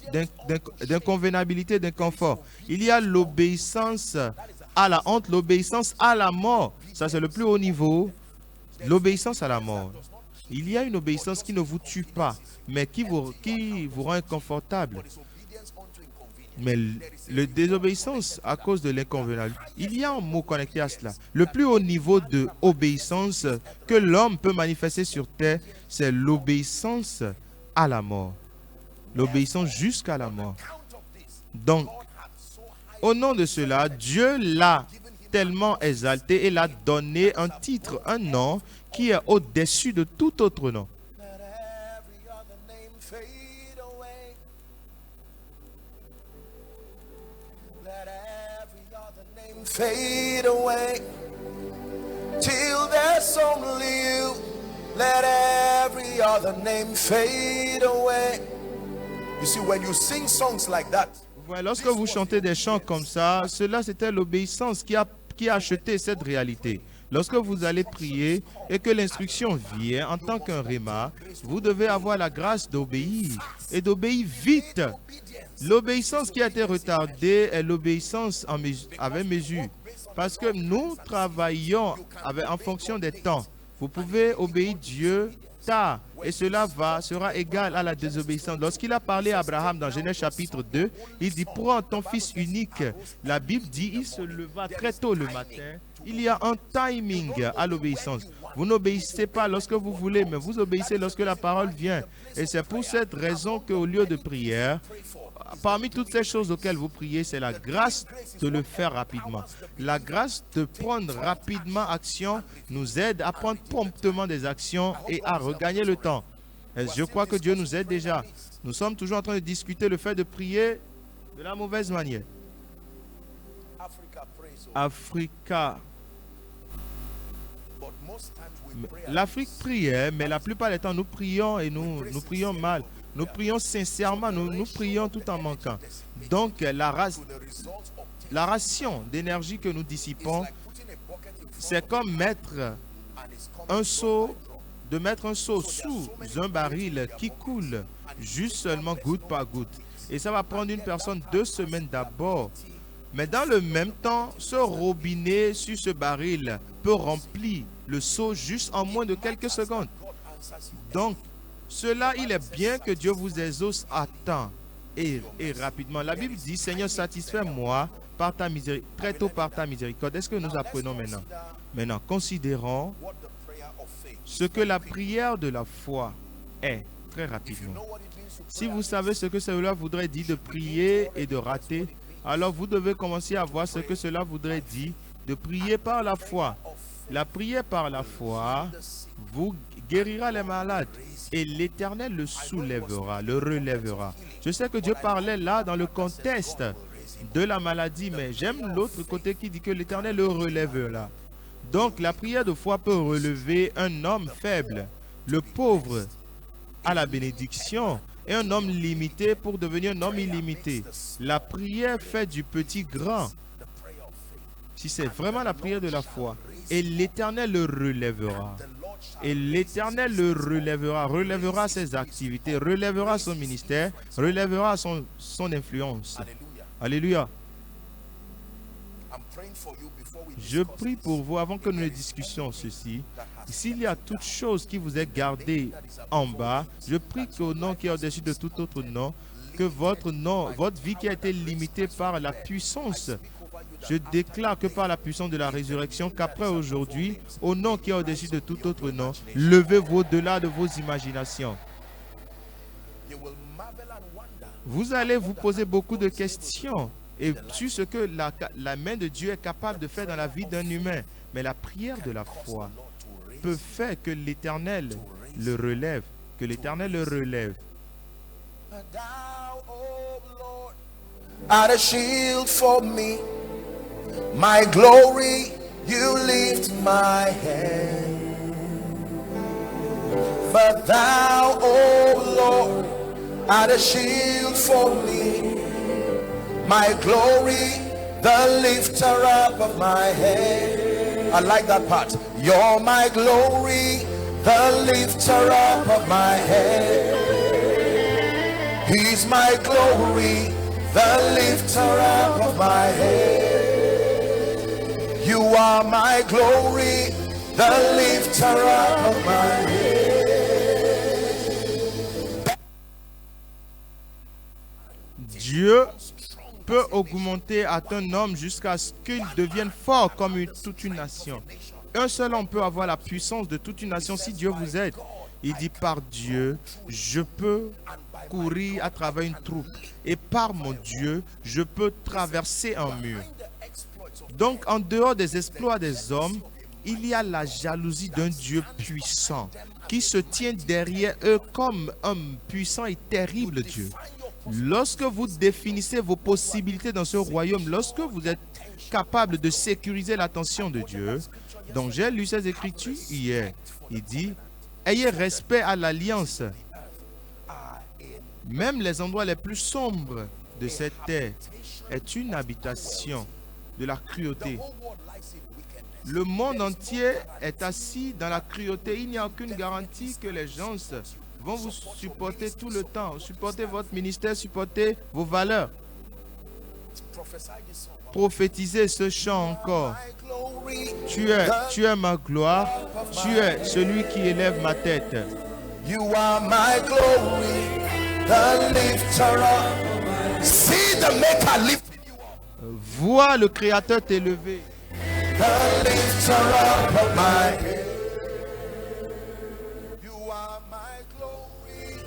d'inconvéniabilité, d'inconfort. Il y a l'obéissance à la honte, l'obéissance à la mort. Ça, c'est le plus haut niveau. L'obéissance à la mort. Il y a une obéissance qui ne vous tue pas, mais qui vous rend inconfortable. Mais la désobéissance à cause de l'inconvénient, il y a un mot connecté à cela. Le plus haut niveau d'obéissance que l'homme peut manifester sur terre, c'est l'obéissance à la mort. L'obéissance jusqu'à la mort. Donc, au nom de cela, Dieu l'a tellement exalté et l'a donné un titre, un nom qui est au-dessus de tout autre nom.
Fade away till there's only you. Let every other name fade away. You see, when you sing songs like that,
lorsque vous chantez des chants comme ça, cela c'était l'obéissance qui a acheté cette réalité. Lorsque vous allez prier et que l'instruction vient en tant qu'un réma, vous devez avoir la grâce d'obéir et d'obéir vite. L'obéissance qui a été retardée est l'obéissance avec mesure. Parce que nous travaillons en fonction des temps. Vous pouvez obéir Dieu tard et cela sera égal à la désobéissance. Lorsqu'il a parlé à Abraham dans Genèse chapitre 2, il dit, prends ton fils unique. La Bible dit, il se leva très tôt le matin. Il y a un timing à l'obéissance. Vous n'obéissez pas lorsque vous voulez, mais vous obéissez lorsque la parole vient. Et c'est pour cette raison qu'au lieu de prière, parmi toutes ces choses auxquelles vous priez, c'est la grâce de le faire rapidement. La grâce de prendre rapidement action nous aide à prendre promptement des actions et à regagner le temps. Et je crois que Dieu nous aide déjà. Nous sommes toujours en train de discuter le fait de prier de la mauvaise manière. L'Afrique priait, mais la plupart des temps, nous prions et nous prions mal. Nous prions sincèrement, nous prions tout en manquant. Donc, la ration d'énergie que nous dissipons, c'est comme mettre un seau sous un baril qui coule, juste seulement goutte par goutte. Et ça va prendre une personne 2 semaines d'abord. Mais dans le même temps, ce robinet sur ce baril peut remplir le seau juste en moins de quelques secondes. Donc, cela, il est bien que Dieu vous exauce à temps et rapidement. La Bible dit, Seigneur, satisfais-moi par ta miséricorde, très tôt par ta miséricorde. Est-ce que nous apprenons maintenant? Maintenant, considérons ce que la prière de la foi est, très rapidement. Si vous savez ce que cela voudrait dire de prier et de rater, alors vous devez commencer à voir ce que cela voudrait dire de prier par la foi. La prière par la foi vous guérira les malades et l'Éternel le soulèvera, le relèvera. Je sais que Dieu parlait là dans le contexte de la maladie, mais j'aime l'autre côté qui dit que l'Éternel le relèvera. Donc la prière de foi peut relever un homme faible, le pauvre à la bénédiction, et un homme limité pour devenir un homme illimité. La prière fait du petit grand. Si c'est vraiment la prière de la foi, et l'Éternel le relèvera. Et l'Éternel le relèvera, relèvera ses activités, relèvera son ministère, relèvera son influence. Alléluia. Je prie pour vous avant que nous ne discutions ceci. S'il y a toute chose qui vous est gardée en bas, je prie qu'au nom qui est au-dessus de tout autre nom, que votre nom, votre vie qui a été limitée par la puissance, je déclare que par la puissance de la résurrection, qu'après aujourd'hui, au nom qui est au-dessus de tout autre nom, levez-vous au-delà de vos imaginations. Vous allez vous poser beaucoup de questions et sur ce que la main de Dieu est capable de faire dans la vie d'un humain. Mais la prière de la foi peut faire que l'Éternel le relève, que l'Éternel le relève.
Art a shield for me, my glory, you lift my head. But thou, O Lord, art a shield for me, my glory, the lifter up of my head. I like that part. You're my glory, the lifter up of my head. He's my glory, the lifter up of my head. You are my glory, the lifter up of my head.
Dieu peut augmenter à un homme jusqu'à ce qu'il devienne fort comme toute une nation. Un seul homme peut avoir la puissance de toute une nation si Dieu vous aide. Il dit, par Dieu, je peux courir à travers une troupe. Et par mon Dieu, je peux traverser un mur. Donc, en dehors des exploits des hommes, il y a la jalousie d'un Dieu puissant qui se tient derrière eux comme un puissant et terrible Dieu. Lorsque vous définissez vos possibilités dans ce royaume, lorsque vous êtes capable de sécuriser l'attention de Dieu, donc j'ai lu ces écritures hier, il dit, ayez respect à l'alliance. Même les endroits les plus sombres de cette terre est une habitation de la cruauté. Le monde entier est assis dans la cruauté. Il n'y a aucune garantie que les gens vont vous supporter tout le temps, supporter votre ministère, supporter vos valeurs. Prophétisez ce chant encore. Tu es ma gloire, tu es celui qui élève ma tête.
You are my glory, the lifter up. See the maker lifting you up.
Vois le Créateur t'élever.
The lifter up of my head. You are my glory.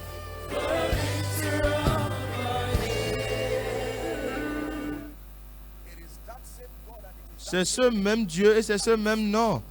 The lifter up of my head. It is that same God and it is
C'est ce même Dieu et c'est ce même nom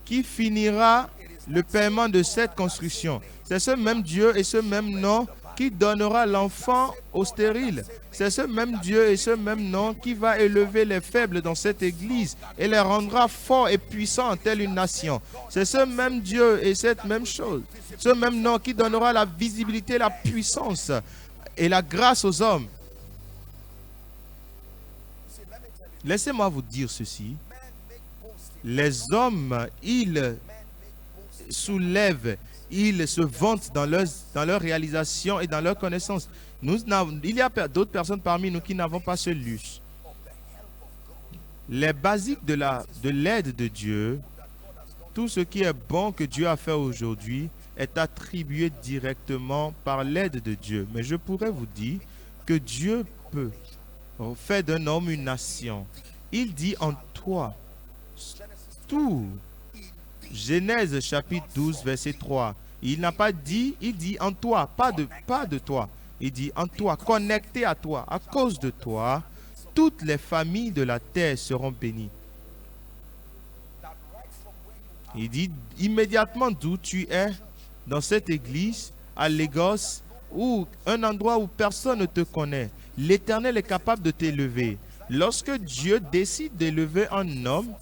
qui finira le paiement de cette construction. C'est ce même Dieu et ce même nom qui donnera l'enfant au stérile. C'est ce même Dieu et ce même nom qui va élever les faibles dans cette église et les rendra forts et puissants en telle une nation. C'est ce même Dieu et cette même chose. Ce même nom qui donnera la visibilité, la puissance et la grâce aux hommes. Laissez-moi vous dire ceci. Les hommes, ils soulèvent, ils se vantent dans leur réalisation et dans leur connaissance. Il y a d'autres personnes parmi nous qui n'avons pas ce luxe. Les basiques de l'aide de Dieu, tout ce qui est bon que Dieu a fait aujourd'hui, est attribué directement par l'aide de Dieu. Mais je pourrais vous dire que Dieu peut faire d'un homme une nation. Il dit en toi tout. Genèse chapitre 12, verset 3. Il n'a pas dit, il dit en toi, pas de toi. Il dit en toi, connecté à toi, à cause de toi, toutes les familles de la terre seront bénies. Il dit immédiatement d'où tu es, dans cette église, à Lagos, ou un endroit où personne ne te connaît, l'Éternel est capable de t'élever. Lorsque Dieu décide d'élever un homme,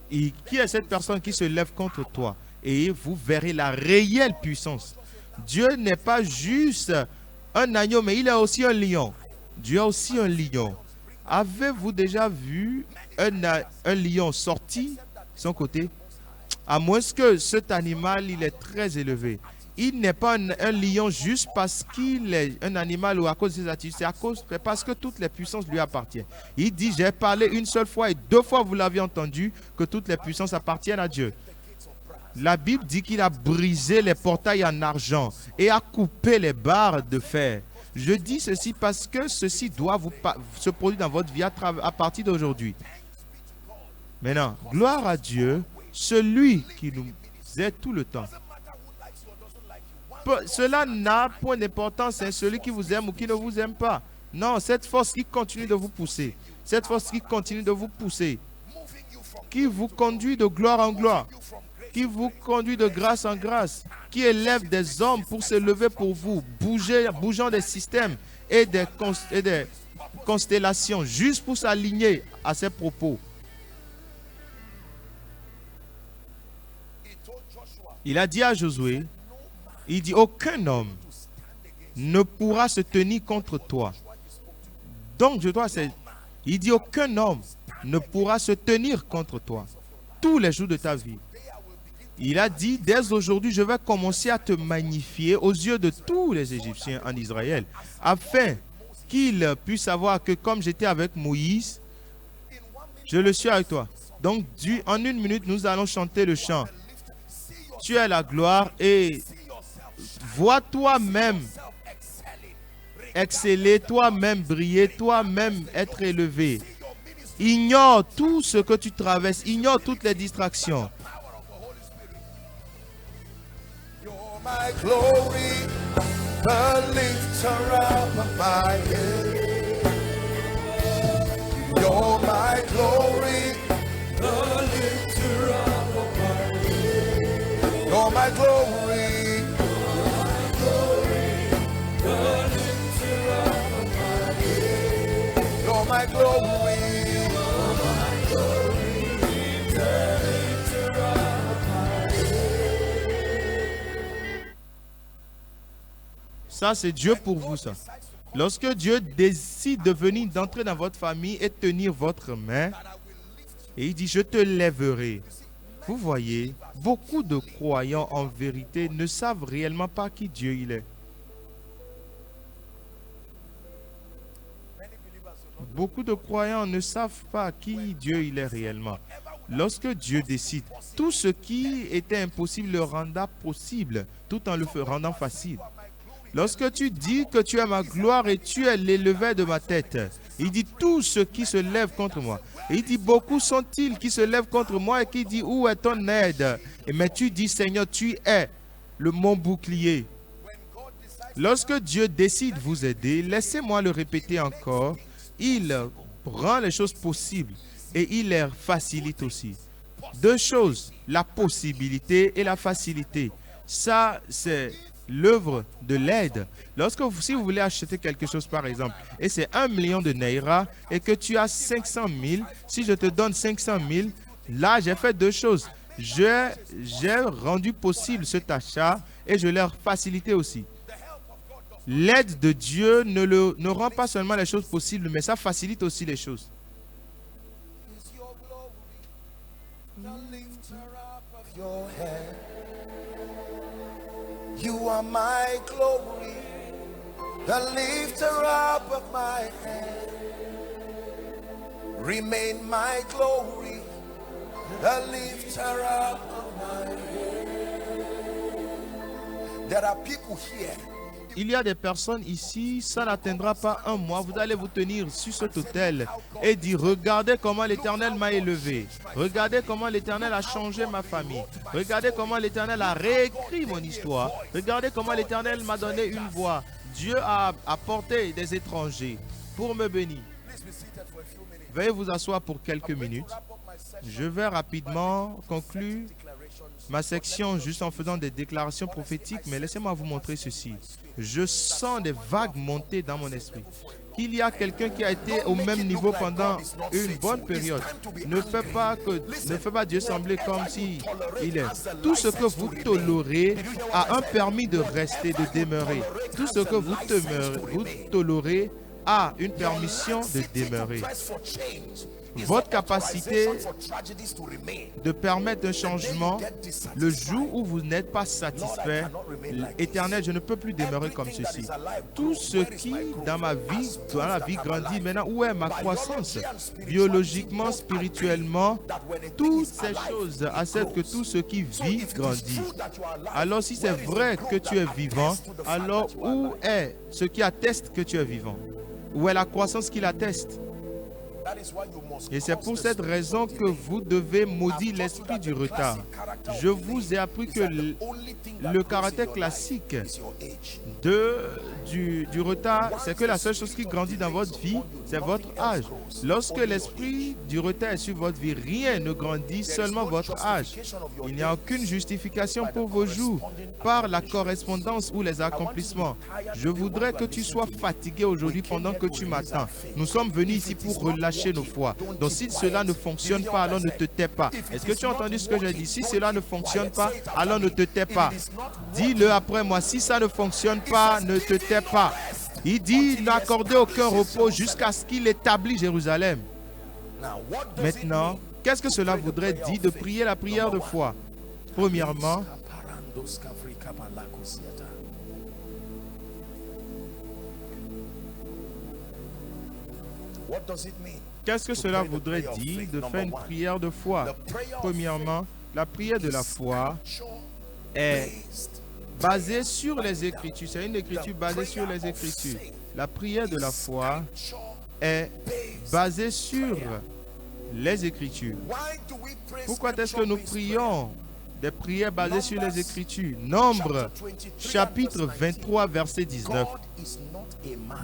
et qui est cette personne qui se lève contre toi? Et vous verrez la réelle puissance. Dieu n'est pas juste un agneau, mais il est aussi un lion. Dieu a aussi un lion. Avez-vous déjà vu un lion sorti de son côté? À moins que cet animal, il est très élevé. Il n'est pas un lion juste parce qu'il est un animal ou à cause de ses attitudes. C'est parce que toutes les puissances lui appartiennent. Il dit, j'ai parlé une seule fois et 2 fois vous l'avez entendu, que toutes les puissances appartiennent à Dieu. La Bible dit qu'il a brisé les portails en argent et a coupé les barres de fer. Je dis ceci parce que ceci doit se produire dans votre vie à partir d'aujourd'hui. Maintenant, gloire à Dieu, celui qui nous aide tout le temps. Cela n'a point d'importance, c'est celui qui vous aime ou qui ne vous aime pas. Non, cette force qui continue de vous pousser, cette force qui continue de vous pousser, qui vous conduit de gloire en gloire, qui vous conduit de grâce en grâce, qui élève des hommes pour se lever pour vous, bougeant des systèmes et des constellations, juste pour s'aligner à ses propos. Il a dit à Josué, il dit, aucun homme ne pourra se tenir contre toi. Donc, il dit, aucun homme ne pourra se tenir contre toi tous les jours de ta vie. Il a dit, dès aujourd'hui, je vais commencer à te magnifier aux yeux de tous les Égyptiens en Israël, afin qu'ils puissent savoir que comme j'étais avec Moïse, je le suis avec toi. Donc, en 1 minute, nous allons chanter le chant. Tu es la gloire et vois toi-même exceller, toi-même briller, toi-même être élevé. Ignore tout ce que tu traverses, ignore toutes les distractions.
You're my glory, the lifter up of my head. You're my glory, the lifter up of my head. You're my glory. My glory, my glory, the lifter of my head.
Ça, c'est Dieu pour vous, ça. Lorsque Dieu décide de venir, d'entrer dans votre famille et tenir votre main, et il dit, je te lèverai. Vous voyez, beaucoup de croyants, en vérité, ne savent réellement pas qui Dieu il est. Beaucoup de croyants ne savent pas qui Dieu il est réellement. Lorsque Dieu décide, tout ce qui était impossible le rendra possible, tout en le rendant facile. Lorsque tu dis que tu es ma gloire et tu es l'élevé de ma tête, il dit tout ce qui se lève contre moi. Et il dit beaucoup sont-ils qui se lèvent contre moi et qui disent où est ton aide? Mais tu dis Seigneur, tu es mon bouclier. Lorsque Dieu décide de vous aider, laissez-moi le répéter encore. Il rend les choses possibles et il les facilite aussi. 2 choses, la possibilité et la facilité. Ça, c'est l'œuvre de l'aide. Si vous voulez acheter quelque chose, par exemple, et c'est 1 million de naira et que tu as 500 000, si je te donne 500 000, là, j'ai fait 2 choses. J'ai rendu possible cet achat et je l'ai facilité aussi. L'aide de Dieu ne rend pas seulement les choses possibles, mais ça facilite aussi les choses.
You are my glory, the lifter up of my head. Remain my glory, the lifter up of my head. There are people here.
Il y a des personnes ici, ça n'atteindra pas un mois. Vous allez vous tenir sur cet autel et dire, regardez comment l'Éternel m'a élevé. Regardez comment l'Éternel a changé ma famille. Regardez comment l'Éternel a réécrit mon histoire. Regardez comment l'Éternel m'a donné une voix. Dieu a apporté des étrangers pour me bénir. Veuillez vous asseoir pour quelques minutes. Je vais rapidement conclure ma section juste en faisant des déclarations prophétiques, mais laissez-moi vous montrer ceci. Je sens des vagues monter dans mon esprit. Qu'il y a quelqu'un qui a été au même niveau pendant une bonne période. Ne fais pas Dieu sembler comme si il est. Tout ce que vous tolérez a un permis de rester, de demeurer. Tout ce que vous tolérez a une permission de demeurer. Votre capacité de permettre un changement, le jour où vous n'êtes pas satisfait, l'Éternel, je ne peux plus demeurer comme ceci. Tout ce qui, dans la vie grandit, maintenant, où est ma croissance? Biologiquement, spirituellement, toutes ces choses acceptent que tout ce qui vit grandit. Alors, si c'est vrai que tu es vivant, alors où est ce qui atteste que tu es vivant? Où est la croissance qui l'atteste? Et c'est pour cette raison que vous devez maudire l'esprit du retard. Je vous ai appris que le caractère classique du retard, c'est que la seule chose qui grandit dans votre vie, c'est votre âge. Lorsque l'esprit du retard est sur votre vie, rien ne grandit, seulement votre âge. Il n'y a aucune justification pour vos jours par la correspondance ou les accomplissements. Je voudrais que tu sois fatigué aujourd'hui pendant que tu m'attends. Nous sommes venus ici pour relâcher nos foi. Donc si cela ne fonctionne pas, alors ne te tais pas. Est-ce que tu as entendu ce que j'ai dit? Si cela ne fonctionne pas, alors ne te tais pas. Dis-le après moi. Si ça ne fonctionne pas, ne te tais pas. Il dit n'accordez aucun repos jusqu'à ce qu'il établisse Jérusalem. Maintenant, qu'est-ce que cela voudrait dire de prier la prière de foi? Premièrement, qu'est-ce que cela voudrait dire de faire une prière de foi? Premièrement, la prière de la foi est basée sur les Écritures. C'est une écriture basée sur les Écritures. La prière de la foi est basée sur les Écritures. Pourquoi est-ce que nous prions des prières basées sur les Écritures? Nombre, chapitre 23, verset 19.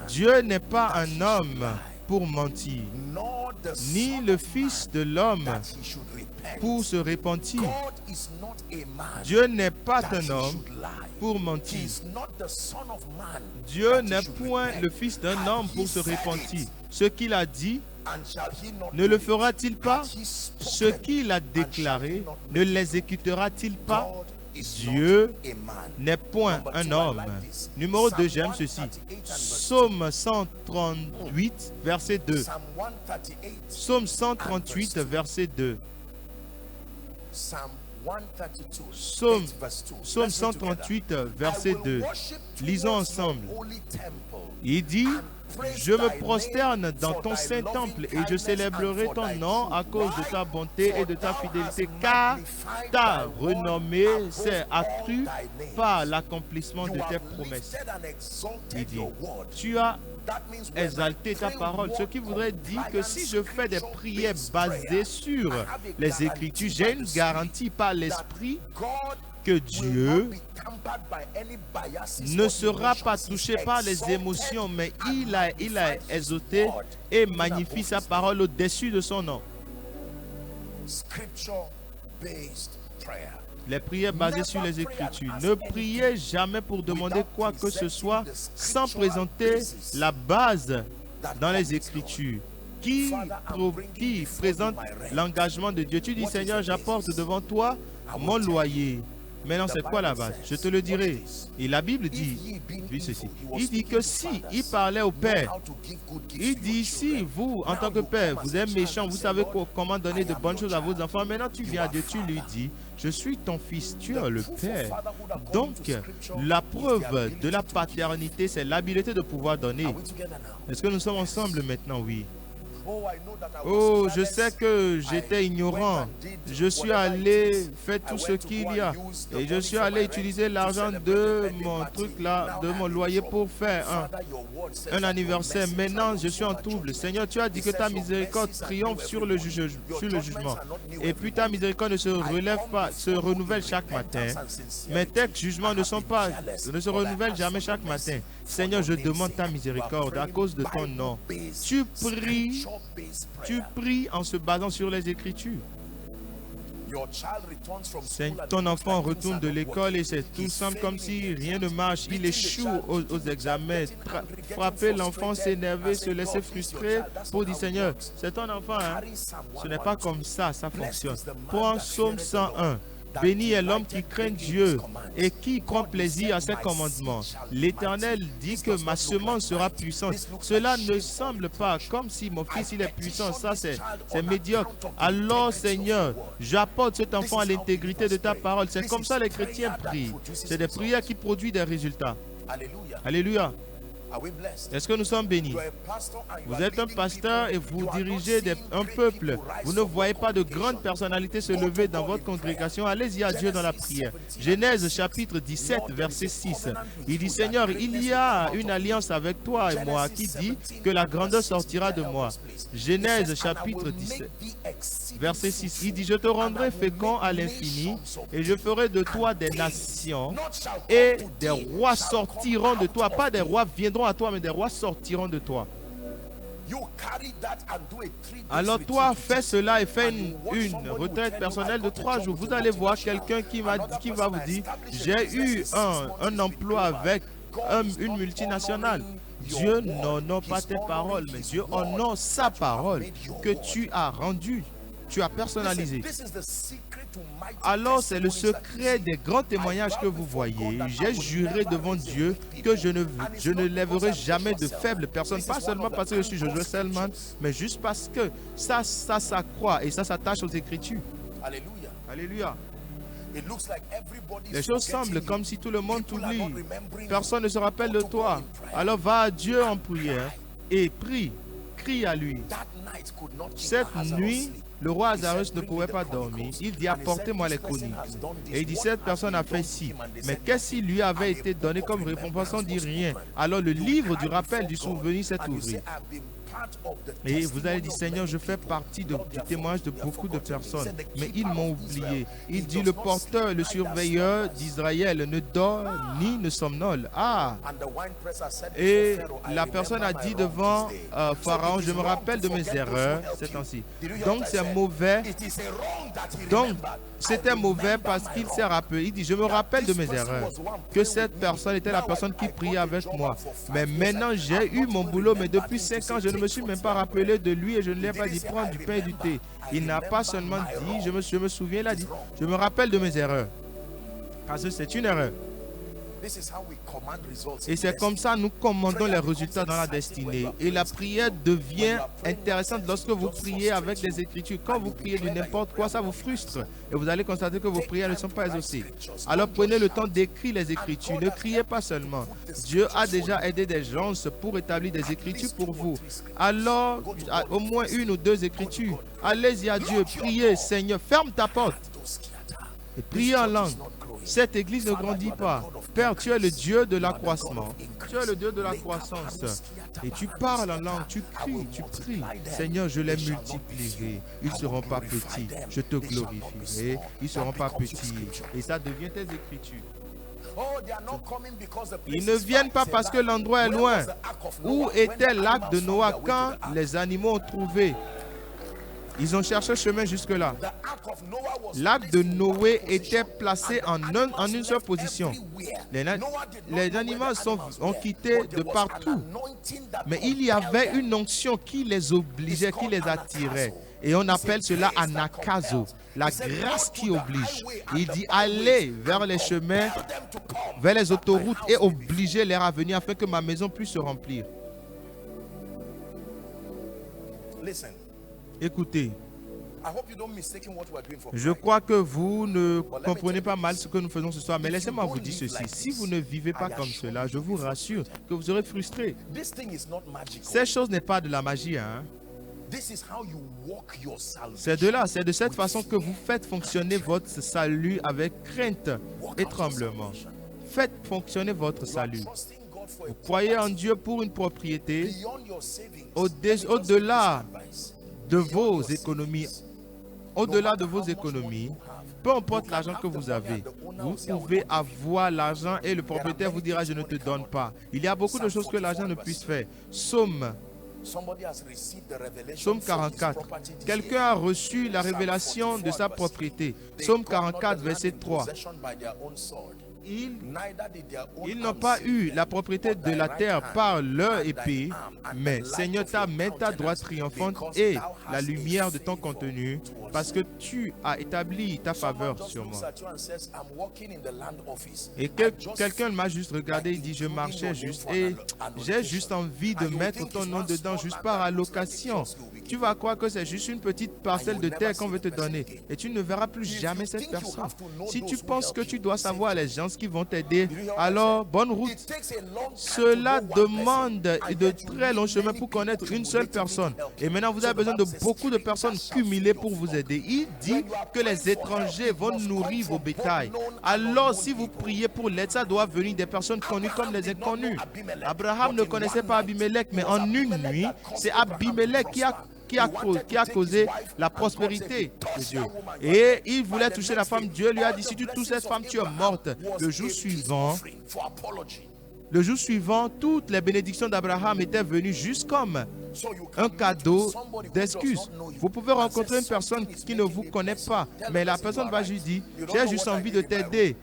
Dieu n'est pas un homme pour mentir, ni le Fils de l'homme pour se repentir. Dieu n'est pas un homme pour mentir. Dieu n'est point le Fils d'un homme pour se repentir. Ce qu'il a dit, ne le fera-t-il pas? Ce qu'il a déclaré, ne l'exécutera-t-il pas? Dieu n'est point un homme. Numéro 2, j'aime ceci. Psaume 138, verset 2. Psaume 138, verset 2. Psaume 138, verset 2. Lisons ensemble. Il dit, je me prosterne dans ton saint temple et je célébrerai ton nom à cause de ta bonté et de ta fidélité, car ta renommée s'est accrue par l'accomplissement de tes promesses. Il dit, tu as exalté ta parole, ce qui voudrait dire que si je fais des prières basées sur les Écritures, j'ai une garantie par l'Esprit que Dieu ne sera pas touché par les émotions, mais il a exalté et magnifie sa parole au-dessus de son nom. Les prières basées sur les Écritures. Ne priez jamais pour demander quoi que ce soit sans présenter la base dans les Écritures qui présente l'engagement de Dieu. Tu dis, Seigneur, j'apporte devant toi mon loyer. Maintenant, c'est quoi la base? Je te le dirai. Et la Bible dit, ceci. Il dit que si il parlait au Père, il dit, si vous, en tant que Père, vous êtes méchant, vous savez comment donner de bonnes choses à vos enfants, maintenant tu viens à Dieu, tu lui dis, je suis ton fils, tu es le Père. Donc, la preuve de la paternité, c'est l'habileté de pouvoir donner. Est-ce que nous sommes ensemble maintenant? Oui. Oh, je sais que j'étais ignorant. Je suis allé faire tout ce qu'il y a. Et je suis allé utiliser l'argent de mon truc là, de mon loyer pour faire un anniversaire. Maintenant, je suis en trouble. Seigneur, tu as dit que ta miséricorde triomphe sur le jugement. Et puis ta miséricorde ne se relève pas, se renouvelle chaque matin. Mais tes jugements ne se renouvellent jamais chaque matin. Seigneur, je demande ta miséricorde à cause de ton nom. Tu pries en se basant sur les Écritures. Ton enfant retourne de l'école et c'est tout semble comme si rien ne marche. Il échoue aux examens. Frapper l'enfant, s'énerver, se laisser frustrer pour dire Seigneur, c'est ton enfant. Hein? Ce n'est pas comme ça fonctionne. Prends Psaume 101. Béni est l'homme qui craint Dieu et qui prend plaisir à ses commandements. L'Éternel dit que ma semence sera puissante. Cela ne semble pas comme si mon fils il est puissant. Ça, c'est médiocre. Alors, Seigneur, j'apporte cet enfant à l'intégrité de ta parole. C'est comme ça les chrétiens prient. C'est des prières qui produisent des résultats. Alléluia. Est-ce que nous sommes bénis? Vous êtes un pasteur et vous dirigez un peuple. Vous ne voyez pas de grandes personnalités se lever dans votre congrégation. Allez-y à Dieu dans la prière. Genèse chapitre 17, verset 6. Il dit, Seigneur, il y a une alliance avec toi et moi qui dit que la grandeur sortira de moi. Genèse chapitre 17, verset 6. Il dit, je te rendrai fécond à l'infini et je ferai de toi des nations et des rois sortiront de toi. Pas des rois viendront à toi, mais des rois sortiront de toi. Alors toi, fais cela et fais une retraite personnelle de 3 jours. Vous allez voir quelqu'un qui va vous dire, j'ai eu un emploi avec une multinationale. Dieu n'honore pas tes paroles, mais Dieu honore sa parole que tu as rendue, tu as personnalisé. Alors c'est le secret des grands témoignages que vous voyez. J'ai juré devant Dieu que je ne lèverai jamais de faibles personnes, pas seulement parce que je suis Josué Selman, mais juste parce que ça s'accroît et ça s'attache aux Écritures.
Alléluia.
Alléluia. Les choses semblent comme si tout le monde t'oublie. Personne ne se rappelle de toi. Alors va à Dieu en prière et crie à lui. Cette nuit, le roi Azarus ne pouvait pas dormir. Il dit, apportez-moi les chroniques. Et il dit, cette personne a fait ci. Mais qu'est-ce qui lui avait été donné comme récompense? On ne dit rien. Alors le livre du rappel du souvenir s'est ouvert. Et vous allez dire, Seigneur, je fais partie du témoignage de beaucoup de personnes, mais ils m'ont oublié. Il dit, le porteur, le surveilleur d'Israël ne dort ni ne somnole. Ah! Et la personne a dit devant Pharaon, je me rappelle de mes erreurs ces temps-ci. Donc c'est mauvais. Donc c'était mauvais parce qu'il s'est rappelé. Il dit, je me rappelle de mes erreurs. Que cette personne était la personne qui priait avec moi. Mais maintenant, j'ai eu mon boulot, mais depuis 5 ans, je ne me suis même pas rappelé de lui et je ne l'ai pas dit prendre du pain et du thé. Il n'a pas seulement dit, je me souviens, il a dit, je me rappelle de mes erreurs. Parce que c'est une erreur. Et c'est comme ça nous commandons les résultats dans la destinée. Et la prière devient intéressante lorsque vous priez avec les Écritures. Quand vous priez de n'importe quoi, ça vous frustre. Et vous allez constater que vos prières ne sont pas exaucées. Alors prenez le temps d'écrire les Écritures. Ne criez pas seulement. Dieu a déjà aidé des gens pour établir des Écritures pour vous. Alors, au moins 1 ou 2 Écritures. Allez-y à Dieu. Priez, Seigneur. Ferme ta porte. Et priez en langue. Cette église ne grandit pas. Père, tu es le Dieu de l'accroissement. Tu es le Dieu de la croissance. Et tu parles en langue, tu cries, tu pries. Seigneur, je les multiplierai. Ils ne seront pas petits. Je te glorifierai. Ils ne seront pas petits. Et ça devient tes Écritures. Ils ne viennent pas parce que l'endroit est loin. Où était l'arc de Noah quand les animaux ont trouvé? Ils ont cherché chemin jusque-là. L'arc de Noé était placé en une seule position. Les animaux ont quitté de partout. Mais il y avait une onction qui les obligeait, qui les attirait. Et on appelle cela anakazo, la grâce qui oblige. Il dit, allez vers les chemins, vers les autoroutes et obligez-les à venir afin que ma maison puisse se remplir. Écoutez, je crois que vous ne comprenez pas mal ce que nous faisons ce soir, mais laissez-moi vous dire ceci. Si vous ne vivez pas comme cela, je vous rassure que vous serez frustré. Cette chose n'est pas de la magie, hein? C'est de cette façon que vous faites fonctionner votre salut avec crainte et tremblement. Faites fonctionner votre salut. Vous croyez en Dieu pour une propriété au-delà de vos économies. Au-delà de vos économies, peu importe l'argent que vous avez, vous pouvez avoir l'argent et le propriétaire vous dira « je ne te donne pas ». Il y a beaucoup de choses que l'argent ne puisse faire. Psaume 44. Quelqu'un a reçu la révélation de sa propriété. Psaume 44, verset 3. Ils n'ont pas eu la propriété de la terre par leur épée, mais Seigneur, ta main, ta droite triomphante et la lumière de ton contenu, parce que tu as établi ta faveur sur moi. Et quelqu'un m'a juste regardé, il dit, je marchais juste et j'ai juste envie de mettre ton nom dedans juste par allocation. Tu vas croire que c'est juste une petite parcelle de terre qu'on veut te donner et tu ne verras plus jamais cette personne. Si tu penses que tu dois savoir les gens qui vont t'aider, alors bonne route. Cela demande de très longs chemins pour connaître une seule personne. Et maintenant, vous avez besoin de beaucoup de personnes cumulées pour vous aider. Il dit que les étrangers vont nourrir vos bétails. Alors, si vous priez pour l'aide, ça doit venir des personnes connues comme les inconnus. Abraham ne connaissait pas Abimelech, mais en une nuit, c'est Abimelech qui a causé la prospérité de Dieu. Et il voulait toucher la femme. Dieu lui a dit, si tu touches cette femme, tu es morte. Le jour suivant, toutes les bénédictions d'Abraham étaient venues juste comme un cadeau d'excuse. Vous pouvez rencontrer une personne qui ne vous connaît pas, mais la personne va juste dire, j'ai juste envie de t'aider.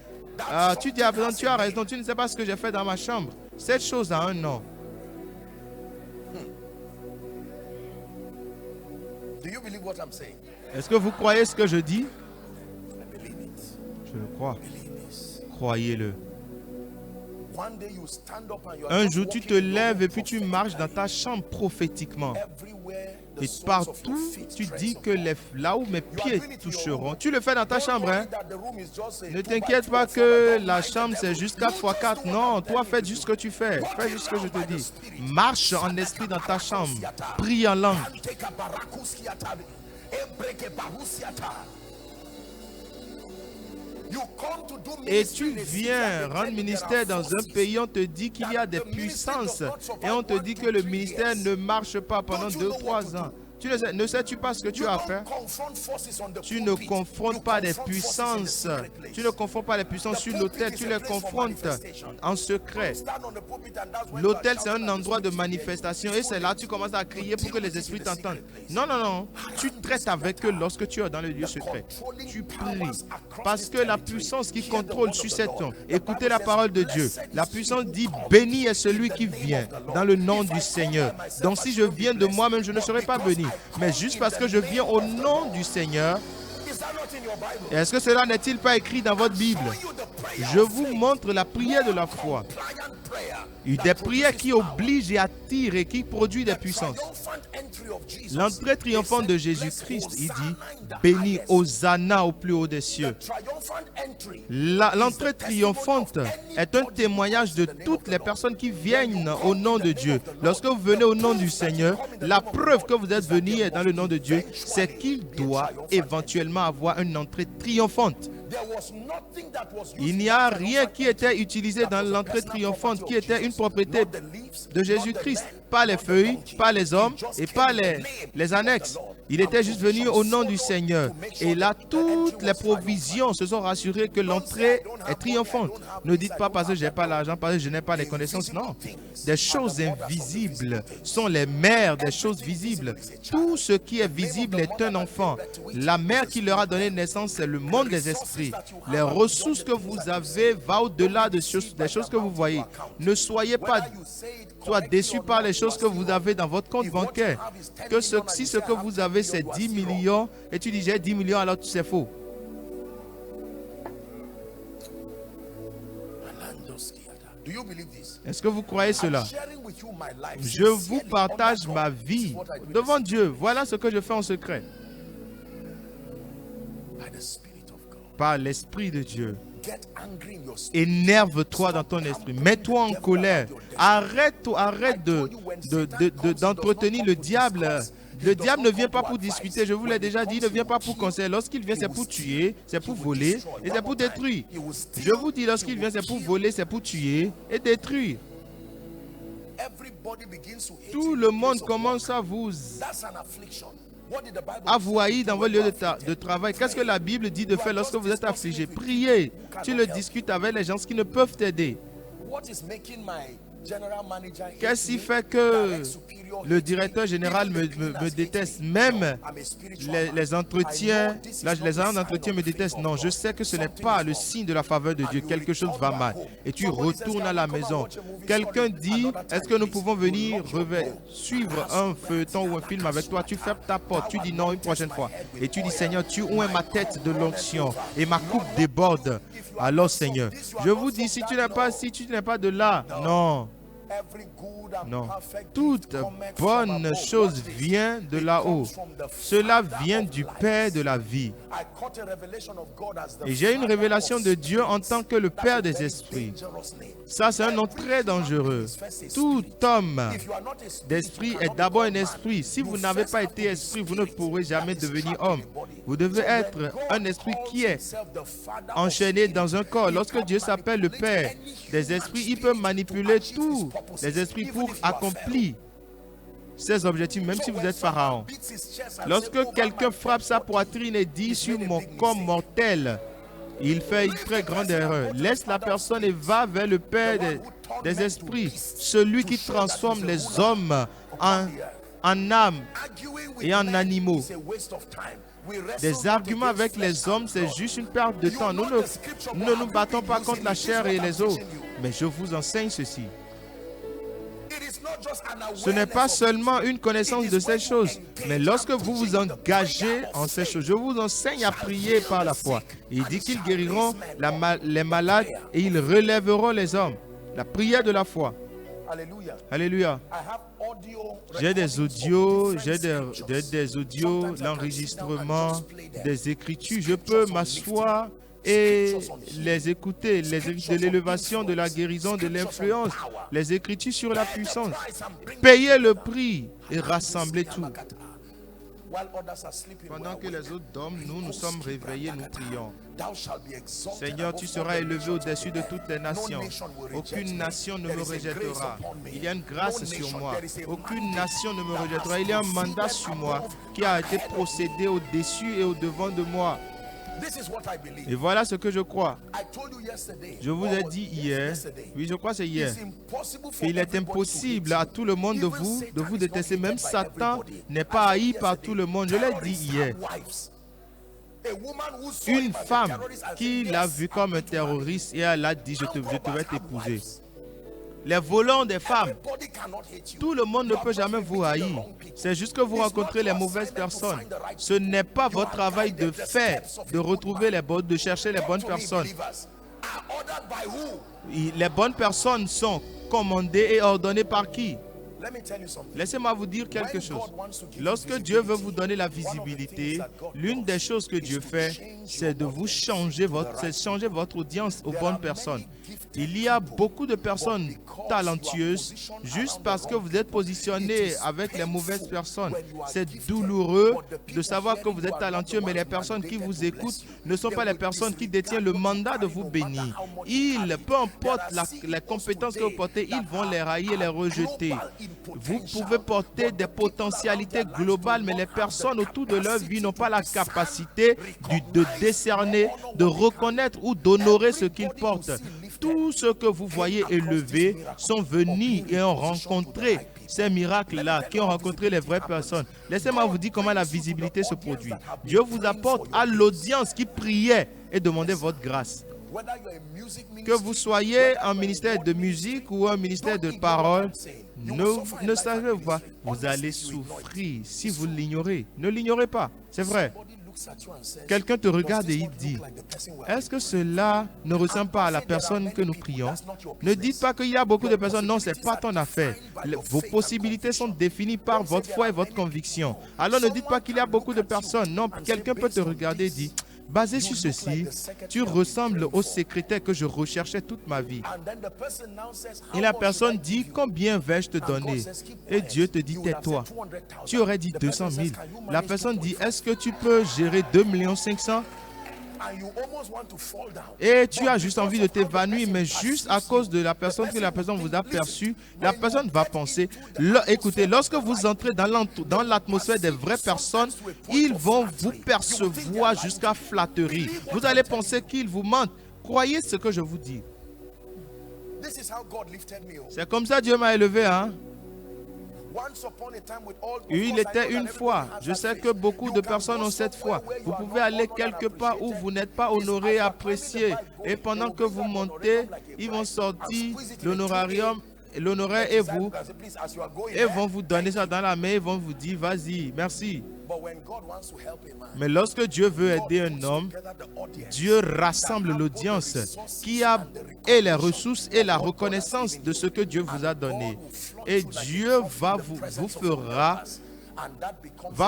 Tu dis à la personne, tu as raison, tu ne sais pas ce que j'ai fait dans ma chambre. Cette chose a un nom. Est-ce que vous croyez ce que je dis? Je le crois. Croyez-le. Un jour, tu te lèves et puis tu marches dans ta chambre prophétiquement. Et partout, tu dis que là où mes pieds toucheront, tu le fais dans ta chambre. Hein? Ne t'inquiète pas que la chambre, c'est juste 4x4. Non, toi, fais juste ce que tu fais. Fais juste ce que je te dis. Marche en esprit dans ta chambre. Prie en langue. Et tu viens rendre ministère dans un pays, on te dit qu'il y a des puissances et on te dit que le ministère ne marche pas pendant 2-3 ans. Ne sais-tu pas ce que tu as à faire? Tu ne confrontes pas des puissances. Tu ne confrontes pas les puissances sur l'autel. Tu les confrontes en secret. L'autel, c'est un endroit de manifestation. Et c'est là que tu commences à crier pour que les esprits t'entendent. Non, non, non. Tu traites avec eux lorsque tu es dans le lieu secret. Tu pries. Parce que la puissance qui contrôle sur cet homme. Écoutez la parole de Dieu. La puissance dit, béni est celui qui vient dans le nom du Seigneur. Donc si je viens de moi-même, je ne serai pas béni. Mais juste parce que je viens au nom du Seigneur, est-ce que cela n'est-il pas écrit dans votre Bible? Je vous montre la prière de la foi. Des prières qui obligent et attirent et qui produisent des puissances. L'entrée triomphante de Jésus-Christ, il dit, béni Hosanna au plus haut des cieux. L'entrée triomphante est un témoignage de toutes les personnes qui viennent au nom de Dieu. Lorsque vous venez au nom du Seigneur, la preuve que vous êtes venu dans le nom de Dieu, c'est qu'il doit éventuellement avoir une entrée triomphante. Il n'y a rien qui était utilisé dans l'entrée triomphante, qui était une propriété de Jésus-Christ. Pas les feuilles, pas les hommes et pas les annexes. Il était juste venu au nom du Seigneur. Et là, toutes les provisions se sont rassurées que l'entrée est triomphante. Ne dites pas parce que je n'ai pas l'argent, parce que je n'ai pas les connaissances. Non. Des choses invisibles sont les mères des choses visibles. Tout ce qui est visible est un enfant. La mère qui leur a donné naissance, c'est le monde des esprits. Les ressources que vous avez vont au-delà des choses que vous voyez. Ne soyez pas déçus par les choses que vous avez dans votre compte bancaire. Si ce que vous avez, c'est 10 millions, et tu dis j'ai 10 millions, alors c'est faux. Est-ce que vous croyez cela? Je vous partage ma vie devant Dieu. Voilà ce que je fais en secret. Par l'Esprit de Dieu. Énerve-toi dans ton esprit. Mets-toi en colère. Arrête d'entretenir le diable Le diable ne vient pas pour discuter, je vous l'ai déjà dit, il ne vient pas pour conseiller. Lorsqu'il vient, c'est pour tuer, c'est pour voler et c'est pour détruire. Je vous dis, lorsqu'il vient, c'est pour voler, c'est pour tuer et détruire. Tout le monde commence à vous haïr dans vos lieux de travail. Qu'est-ce que la Bible dit de faire lorsque vous êtes affligé? Priez. Tu le discutes avec les gens qui ne peuvent t'aider. Qu'est-ce qui fait que le directeur général me déteste? Même les entretiens, les agents d'entretien me détestent. Non, je sais que ce n'est pas le signe de la faveur de Dieu. Quelque chose va mal. Et tu retournes à la maison. Quelqu'un dit, est-ce que nous pouvons venir suivre un feuilleton ou un film avec toi? Tu fermes ta porte. Tu dis non une prochaine fois. Et tu dis, Seigneur, tu oins ma tête de l'onction et ma coupe déborde. Alors, Seigneur, je vous dis, si tu n'es pas de là, non. Non. Toute bonne chose vient de là-haut. Cela vient du Père de la vie. Et j'ai une révélation de Dieu en tant que le Père des esprits. Ça, c'est un nom très dangereux. Tout homme d'esprit est d'abord un esprit. Si vous n'avez pas été esprit, vous ne pourrez jamais devenir homme. Vous devez être un esprit qui est enchaîné dans un corps. Lorsque Dieu s'appelle le Père des esprits, il peut manipuler tous les esprits pour accomplir ses objectifs, même si vous êtes Pharaon. Lorsque quelqu'un frappe sa poitrine et dit sur mon corps mortel, il fait une très grande erreur. Laisse la personne et va vers le Père des esprits, celui qui transforme les hommes en âmes et en animaux. Des arguments avec les hommes, c'est juste une perte de temps. Nous ne nous battons pas contre la chair et les os. Mais je vous enseigne ceci. Ce n'est pas seulement une connaissance de ces choses, mais lorsque vous vous engagez en ces choses, je vous enseigne à prier par la foi. Il dit qu'ils guériront les malades et ils relèveront les hommes. La prière de la foi. Alléluia. J'ai des audios, l'enregistrement, des écritures. Je peux m'asseoir et les écouter, de l'élévation, de la guérison, de l'influence, les écritures sur la puissance. Payez le prix et rassemblez tout. Pendant que les autres dorment, nous sommes réveillés, nous prions. Seigneur, tu seras élevé au-dessus de toutes les nations. Aucune nation ne me rejettera. Il y a une grâce sur moi. Aucune nation ne me rejettera. Il y a un mandat sur moi qui a été procédé au-dessus et au-devant de moi. Et voilà ce que je crois. Je vous ai dit hier, oui, je crois que c'est hier, il est impossible à tout le monde de vous détester. Même Satan n'est pas haï par tout le monde. Je l'ai dit hier. Une femme qui l'a vu comme un terroriste et elle a dit, je vais t'épouser. Les volants des femmes, tout le monde ne peut jamais vous haïr. C'est juste que vous rencontrez les mauvaises personnes. Ce n'est pas votre travail de faire, de chercher les bonnes personnes. Les bonnes personnes sont commandées et ordonnées par qui? Laissez-moi vous dire quelque chose. Lorsque Dieu veut vous donner la visibilité, l'une des choses que Dieu fait, c'est de vous changer votre audience aux bonnes personnes. Il y a beaucoup de personnes talentueuses juste parce que vous êtes positionné avec les mauvaises personnes. C'est douloureux de savoir que vous êtes talentueux, mais les personnes qui vous écoutent ne sont pas les personnes qui détiennent le mandat de vous bénir. Peu importe les compétences que vous portez, ils vont les railler, les rejeter. Vous pouvez porter des potentialités globales, mais les personnes autour de leur vie n'ont pas la capacité de décerner, de reconnaître ou d'honorer ce qu'ils portent. Tous ceux que vous voyez élevés sont venus et ont rencontré ces miracles-là, qui ont rencontré les vraies personnes. Laissez-moi vous dire comment la visibilité se produit. Dieu vous apporte à l'audience qui priait et demandait votre grâce. Que vous soyez un ministère de musique ou un ministère de parole, ne savez pas, vous allez souffrir si vous l'ignorez. Ne l'ignorez pas, c'est vrai. Quelqu'un te regarde et il dit, est-ce que cela ne ressemble pas à la personne que nous prions? Ne dites pas qu'il y a beaucoup de personnes. Non, ce n'est pas ton affaire. Vos possibilités sont définies par votre foi et votre conviction. Alors ne dites pas qu'il y a beaucoup de personnes. Non, quelqu'un peut te regarder et dire, Basé sur ceci, tu ressembles au secrétaire que je recherchais toute ma vie. Et la personne dit, combien vais-je te donner? Et Dieu te dit, tais-toi. Tu aurais dit 200 000. La personne dit, est-ce que tu peux gérer 2 500 000? Et tu as juste envie de t'évanouir, mais juste à cause de la personne que la personne vous a perçu, la personne va penser. Écoutez, lorsque vous entrez dans l'atmosphère des vraies personnes, ils vont vous percevoir jusqu'à flatterie. Vous allez penser qu'ils vous mentent. Croyez ce que je vous dis. C'est comme ça que Dieu m'a élevé, hein? Il était une fois. Je sais que beaucoup de personnes ont cette foi. Vous pouvez aller quelque part où vous n'êtes pas honoré, apprécié. Et pendant que vous montez, ils vont sortir l'honorarium, l'honoraire et vont vous donner ça dans la main. Ils vont vous dire, vas-y, merci. Mais lorsque Dieu veut aider un homme, Dieu rassemble l'audience qui a et les ressources et la reconnaissance de ce que Dieu vous a donné. Et Dieu va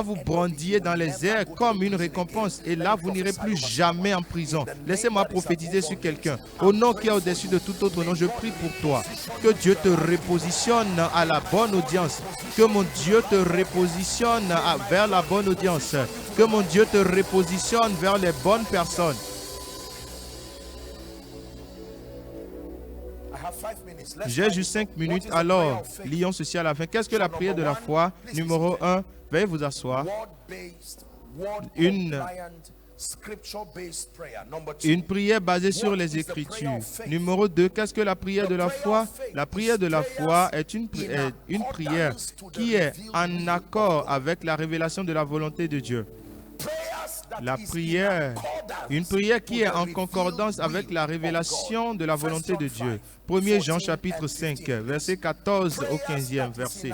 vous brandir dans les airs comme une récompense. Et là, vous n'irez plus jamais en prison. Laissez-moi prophétiser sur quelqu'un. Au nom qui est au-dessus de tout autre nom, je prie pour toi. Que Dieu te repositionne à la bonne audience. Que mon Dieu te repositionne vers la bonne audience. Que mon Dieu te repositionne vers les bonnes personnes. J'ai juste 5 minutes, alors lions ceci à la fin. Qu'est-ce que la prière de la foi? Numéro 1, veuillez vous asseoir. Une prière basée sur les Écritures. Numéro 2, qu'est-ce que la prière de la foi? La prière de la foi est une prière qui est en accord avec la révélation de la volonté de Dieu. La prière, une prière qui est en concordance avec la révélation de la volonté de Dieu. 1 Jean chapitre 5, verset 14 au 15e verset.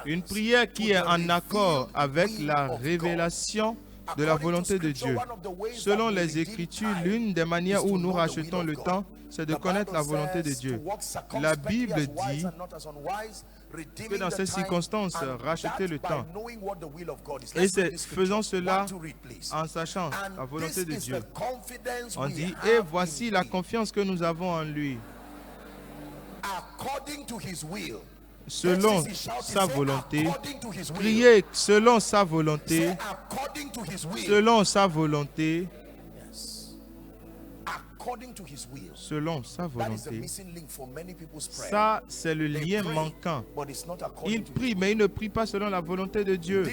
Une prière qui est en accord avec la révélation de la volonté de Dieu. Selon les Écritures, l'une des manières où nous rachetons le temps, c'est de connaître la volonté de Dieu. La Bible dit que dans ces circonstances, racheter le temps. Et c'est faisant cela en sachant la volonté de Dieu. On dit, et voici la confiance que nous avons en lui. Selon sa volonté, priez selon sa volonté, selon sa volonté, selon sa volonté. Ça, c'est le lien manquant. Il prie, mais il ne prie pas selon la volonté de Dieu.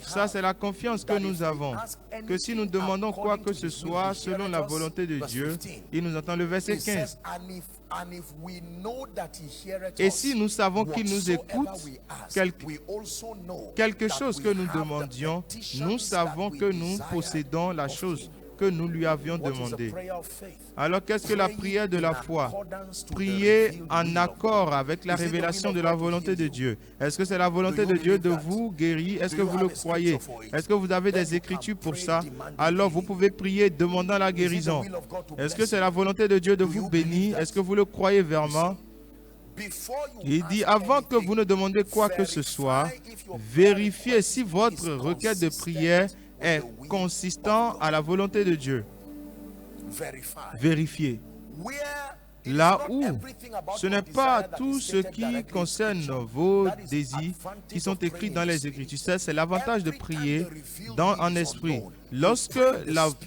Ça, c'est la confiance que nous avons. Que si nous demandons quoi que ce soit selon la volonté de Dieu, il nous entend. Le verset 15. Et si nous savons qu'il nous écoute, quelque chose que nous demandions, nous savons que nous possédons la chose que nous lui avions demandé. Alors, qu'est-ce que la prière de la foi? Prier en accord avec la révélation de la volonté de Dieu. Est-ce que c'est la volonté de Dieu de vous guérir? Est-ce que vous le croyez? Est-ce que vous avez des Écritures pour ça? Alors, vous pouvez prier demandant la guérison. Est-ce que c'est la volonté de Dieu de vous bénir? Est-ce que vous le croyez vraiment? Il dit, avant que vous ne demandez quoi que ce soit, vérifiez si votre requête de prière est consistant à la volonté de Dieu. Vérifiez. Là où ce n'est pas tout ce qui concerne vos désirs qui sont écrits dans les Écritures. C'est l'avantage de prier en esprit. Lorsque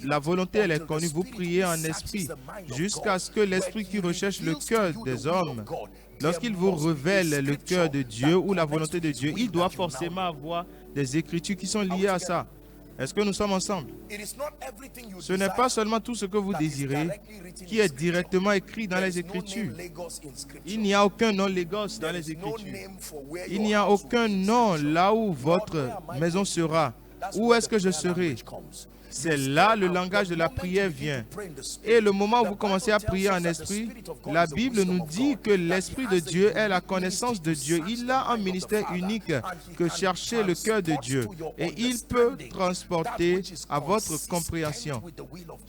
la volonté elle est connue, vous priez en esprit jusqu'à ce que l'esprit qui recherche le cœur des hommes, lorsqu'il vous révèle le cœur de Dieu ou la volonté de Dieu, il doit forcément avoir des Écritures qui sont liées à ça. Est-ce que nous sommes ensemble? Ce n'est pas seulement tout ce que vous désirez qui est directement écrit dans les Écritures. Il n'y a aucun nom Lagos dans les Écritures. Il n'y a aucun nom là où votre maison sera. Où est-ce que je serai? C'est là le langage de la prière vient. Et le moment où vous commencez à prier en esprit, la Bible nous dit que l'Esprit de Dieu est la connaissance de Dieu. Il a un ministère unique que chercher le cœur de Dieu. Et il peut transporter à votre compréhension.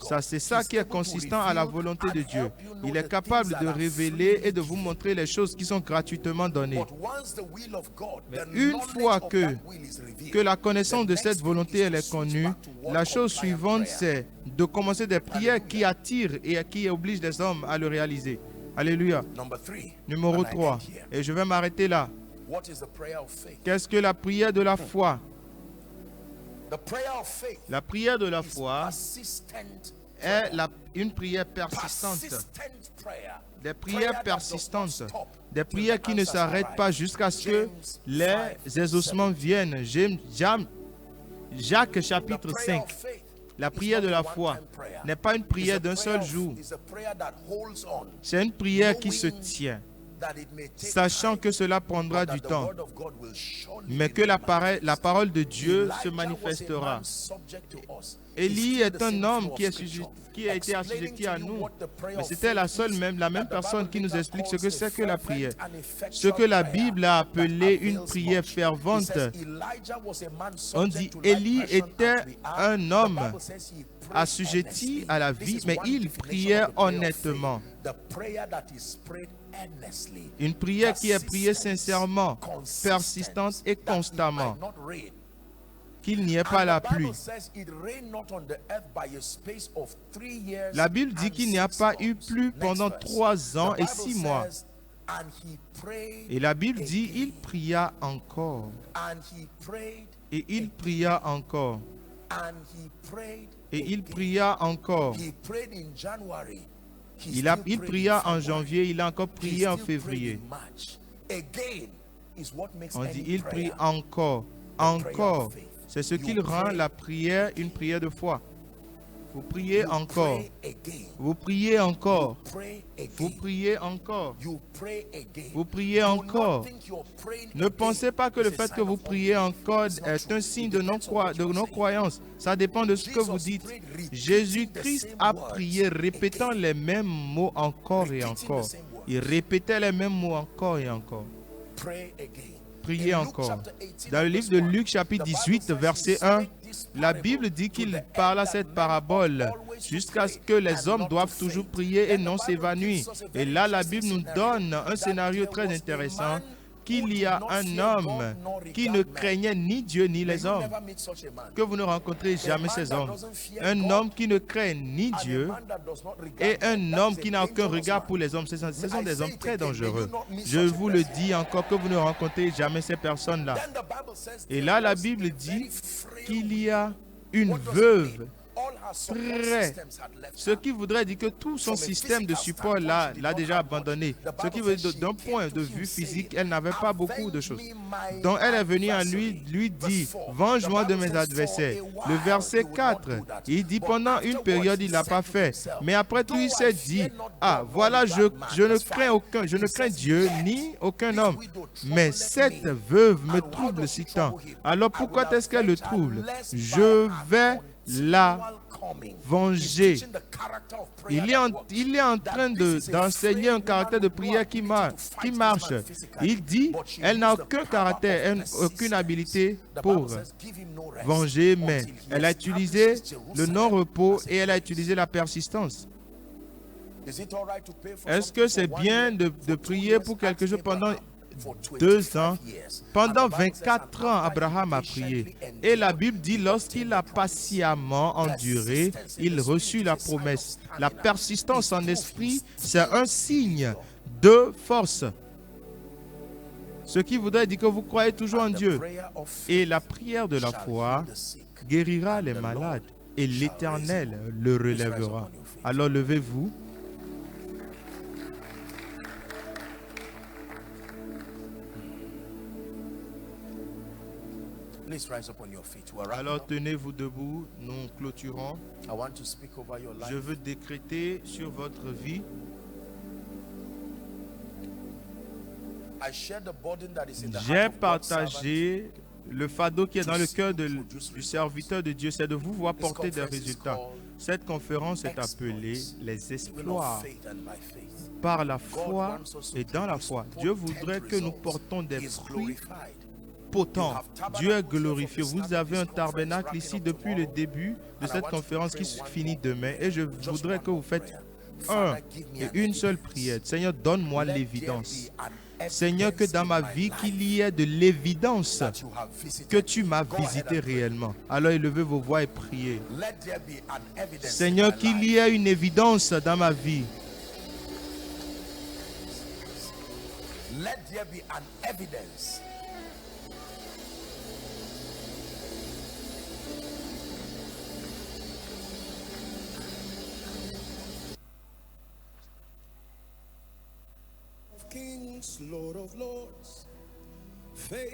Ça, c'est ça qui est consistant à la volonté de Dieu. Il est capable de révéler et de vous montrer les choses qui sont gratuitement données. Mais une fois que la connaissance de cette cette volonté elle est connue, la chose suivante, c'est de commencer des prières qui attirent et qui obligent les hommes à le réaliser. Alléluia. Numéro 3. Et je vais m'arrêter là. Qu'est-ce que la prière de la foi? La prière de la foi est une prière persistante. Des prières persistantes. Des prières qui ne s'arrêtent pas jusqu'à ce que les exaucements viennent. Jacques chapitre 5. La prière de la foi n'est pas une prière d'un seul jour. C'est une prière qui se tient, sachant que cela prendra du temps, mais que la parole de Dieu se manifestera. Élie est un homme qui a été assujetti à nous, mais c'était la même personne qui nous explique ce que c'est que la prière. Ce que la Bible a appelé une prière fervente. On dit Élie était un homme assujetti à la vie, mais il priait honnêtement. Une prière qui est priée sincèrement, persistante et constamment. Qu'il n'y ait pas la pluie. La Bible dit qu'il n'y a pas eu pluie pendant 3 ans et 6 mois. Et la Bible dit il pria encore. Et il pria encore. Et il pria encore. Il pria en janvier, il a encore prié en février. On dit il prie encore, encore. C'est ce qui rend la prière une prière de foi. Vous priez encore. Vous priez encore. Vous priez encore. Vous priez encore. Ne pensez pas que le fait que vous priez encore est un signe de non-croyance. Ça dépend de ce que vous dites. Jésus-Christ a prié répétant les mêmes mots encore et encore. Il répétait les mêmes mots encore et encore. Priez encore. Dans le livre de Luc, chapitre 18, verset 1, la Bible dit qu'il parla cette parabole jusqu'à ce que les hommes doivent toujours prier et non s'évanouir. Et là, la Bible nous donne un scénario très intéressant, qu'il y a un homme qui ne craignait ni Dieu ni les hommes. Que vous ne rencontrez jamais ces hommes. Un homme qui ne craint ni Dieu et un homme qui n'a aucun regard pour les hommes. Ce sont des hommes très dangereux. Je vous le dis encore, que vous ne rencontrez jamais ces personnes-là. Et là, la Bible dit qu'il y a une veuve près. Ce qui voudrait dire que tout son système de support l'a déjà abandonné. Ce qui veut dire d'un point de vue physique, elle n'avait pas beaucoup de choses. Donc elle est venue à lui dit, venge-moi de mes adversaires. Le verset 4, il dit, pendant une période, il n'a pas fait. Mais après tout, il s'est dit, ah, voilà, je ne crains Dieu ni aucun homme. Mais cette veuve me trouble si tant. Alors pourquoi est-ce qu'elle le trouble? Je vais la venger. Il est en train d'enseigner un caractère de prière qui marche. Il dit, elle n'a aucun caractère, aucune habilité pour venger, mais elle a utilisé le non-repos et elle a utilisé la persistance. Est-ce que c'est bien de prier pour quelque chose pendant 2 ans? Pendant 24 ans, Abraham a prié. Et la Bible dit, lorsqu'il a patiemment enduré, il reçut la promesse. La persistance en esprit, c'est un signe de force. Ce qui voudrait dire que vous croyez toujours en Dieu. Et la prière de la foi guérira les malades et l'Éternel le relèvera. Alors levez-vous. Alors tenez-vous debout, nous clôturons. Je veux décréter sur votre vie. J'ai partagé le fardeau qui est dans le cœur du serviteur de Dieu, c'est de vous voir porter des résultats. Cette conférence est appelée les exploits par la foi et dans la foi. Dieu voudrait que nous portons des fruits potents. Dieu est glorifié. Vous avez un tabernacle ici depuis le début de cette conférence qui se finit demain. Et je voudrais que vous faites une seule prière. Seigneur, donne-moi l'évidence. Seigneur, que dans ma vie, qu'il y ait de l'évidence
that you have visited
que tu
me.
m'as
Go ahead
visité
and pray.
réellement. Alors élevez vos voix et priez.
Let there be an evidence in
Seigneur,
my
qu'il
life.
y ait une évidence dans ma vie.
Let there be an evidence. Kings, Lord of Lords, faith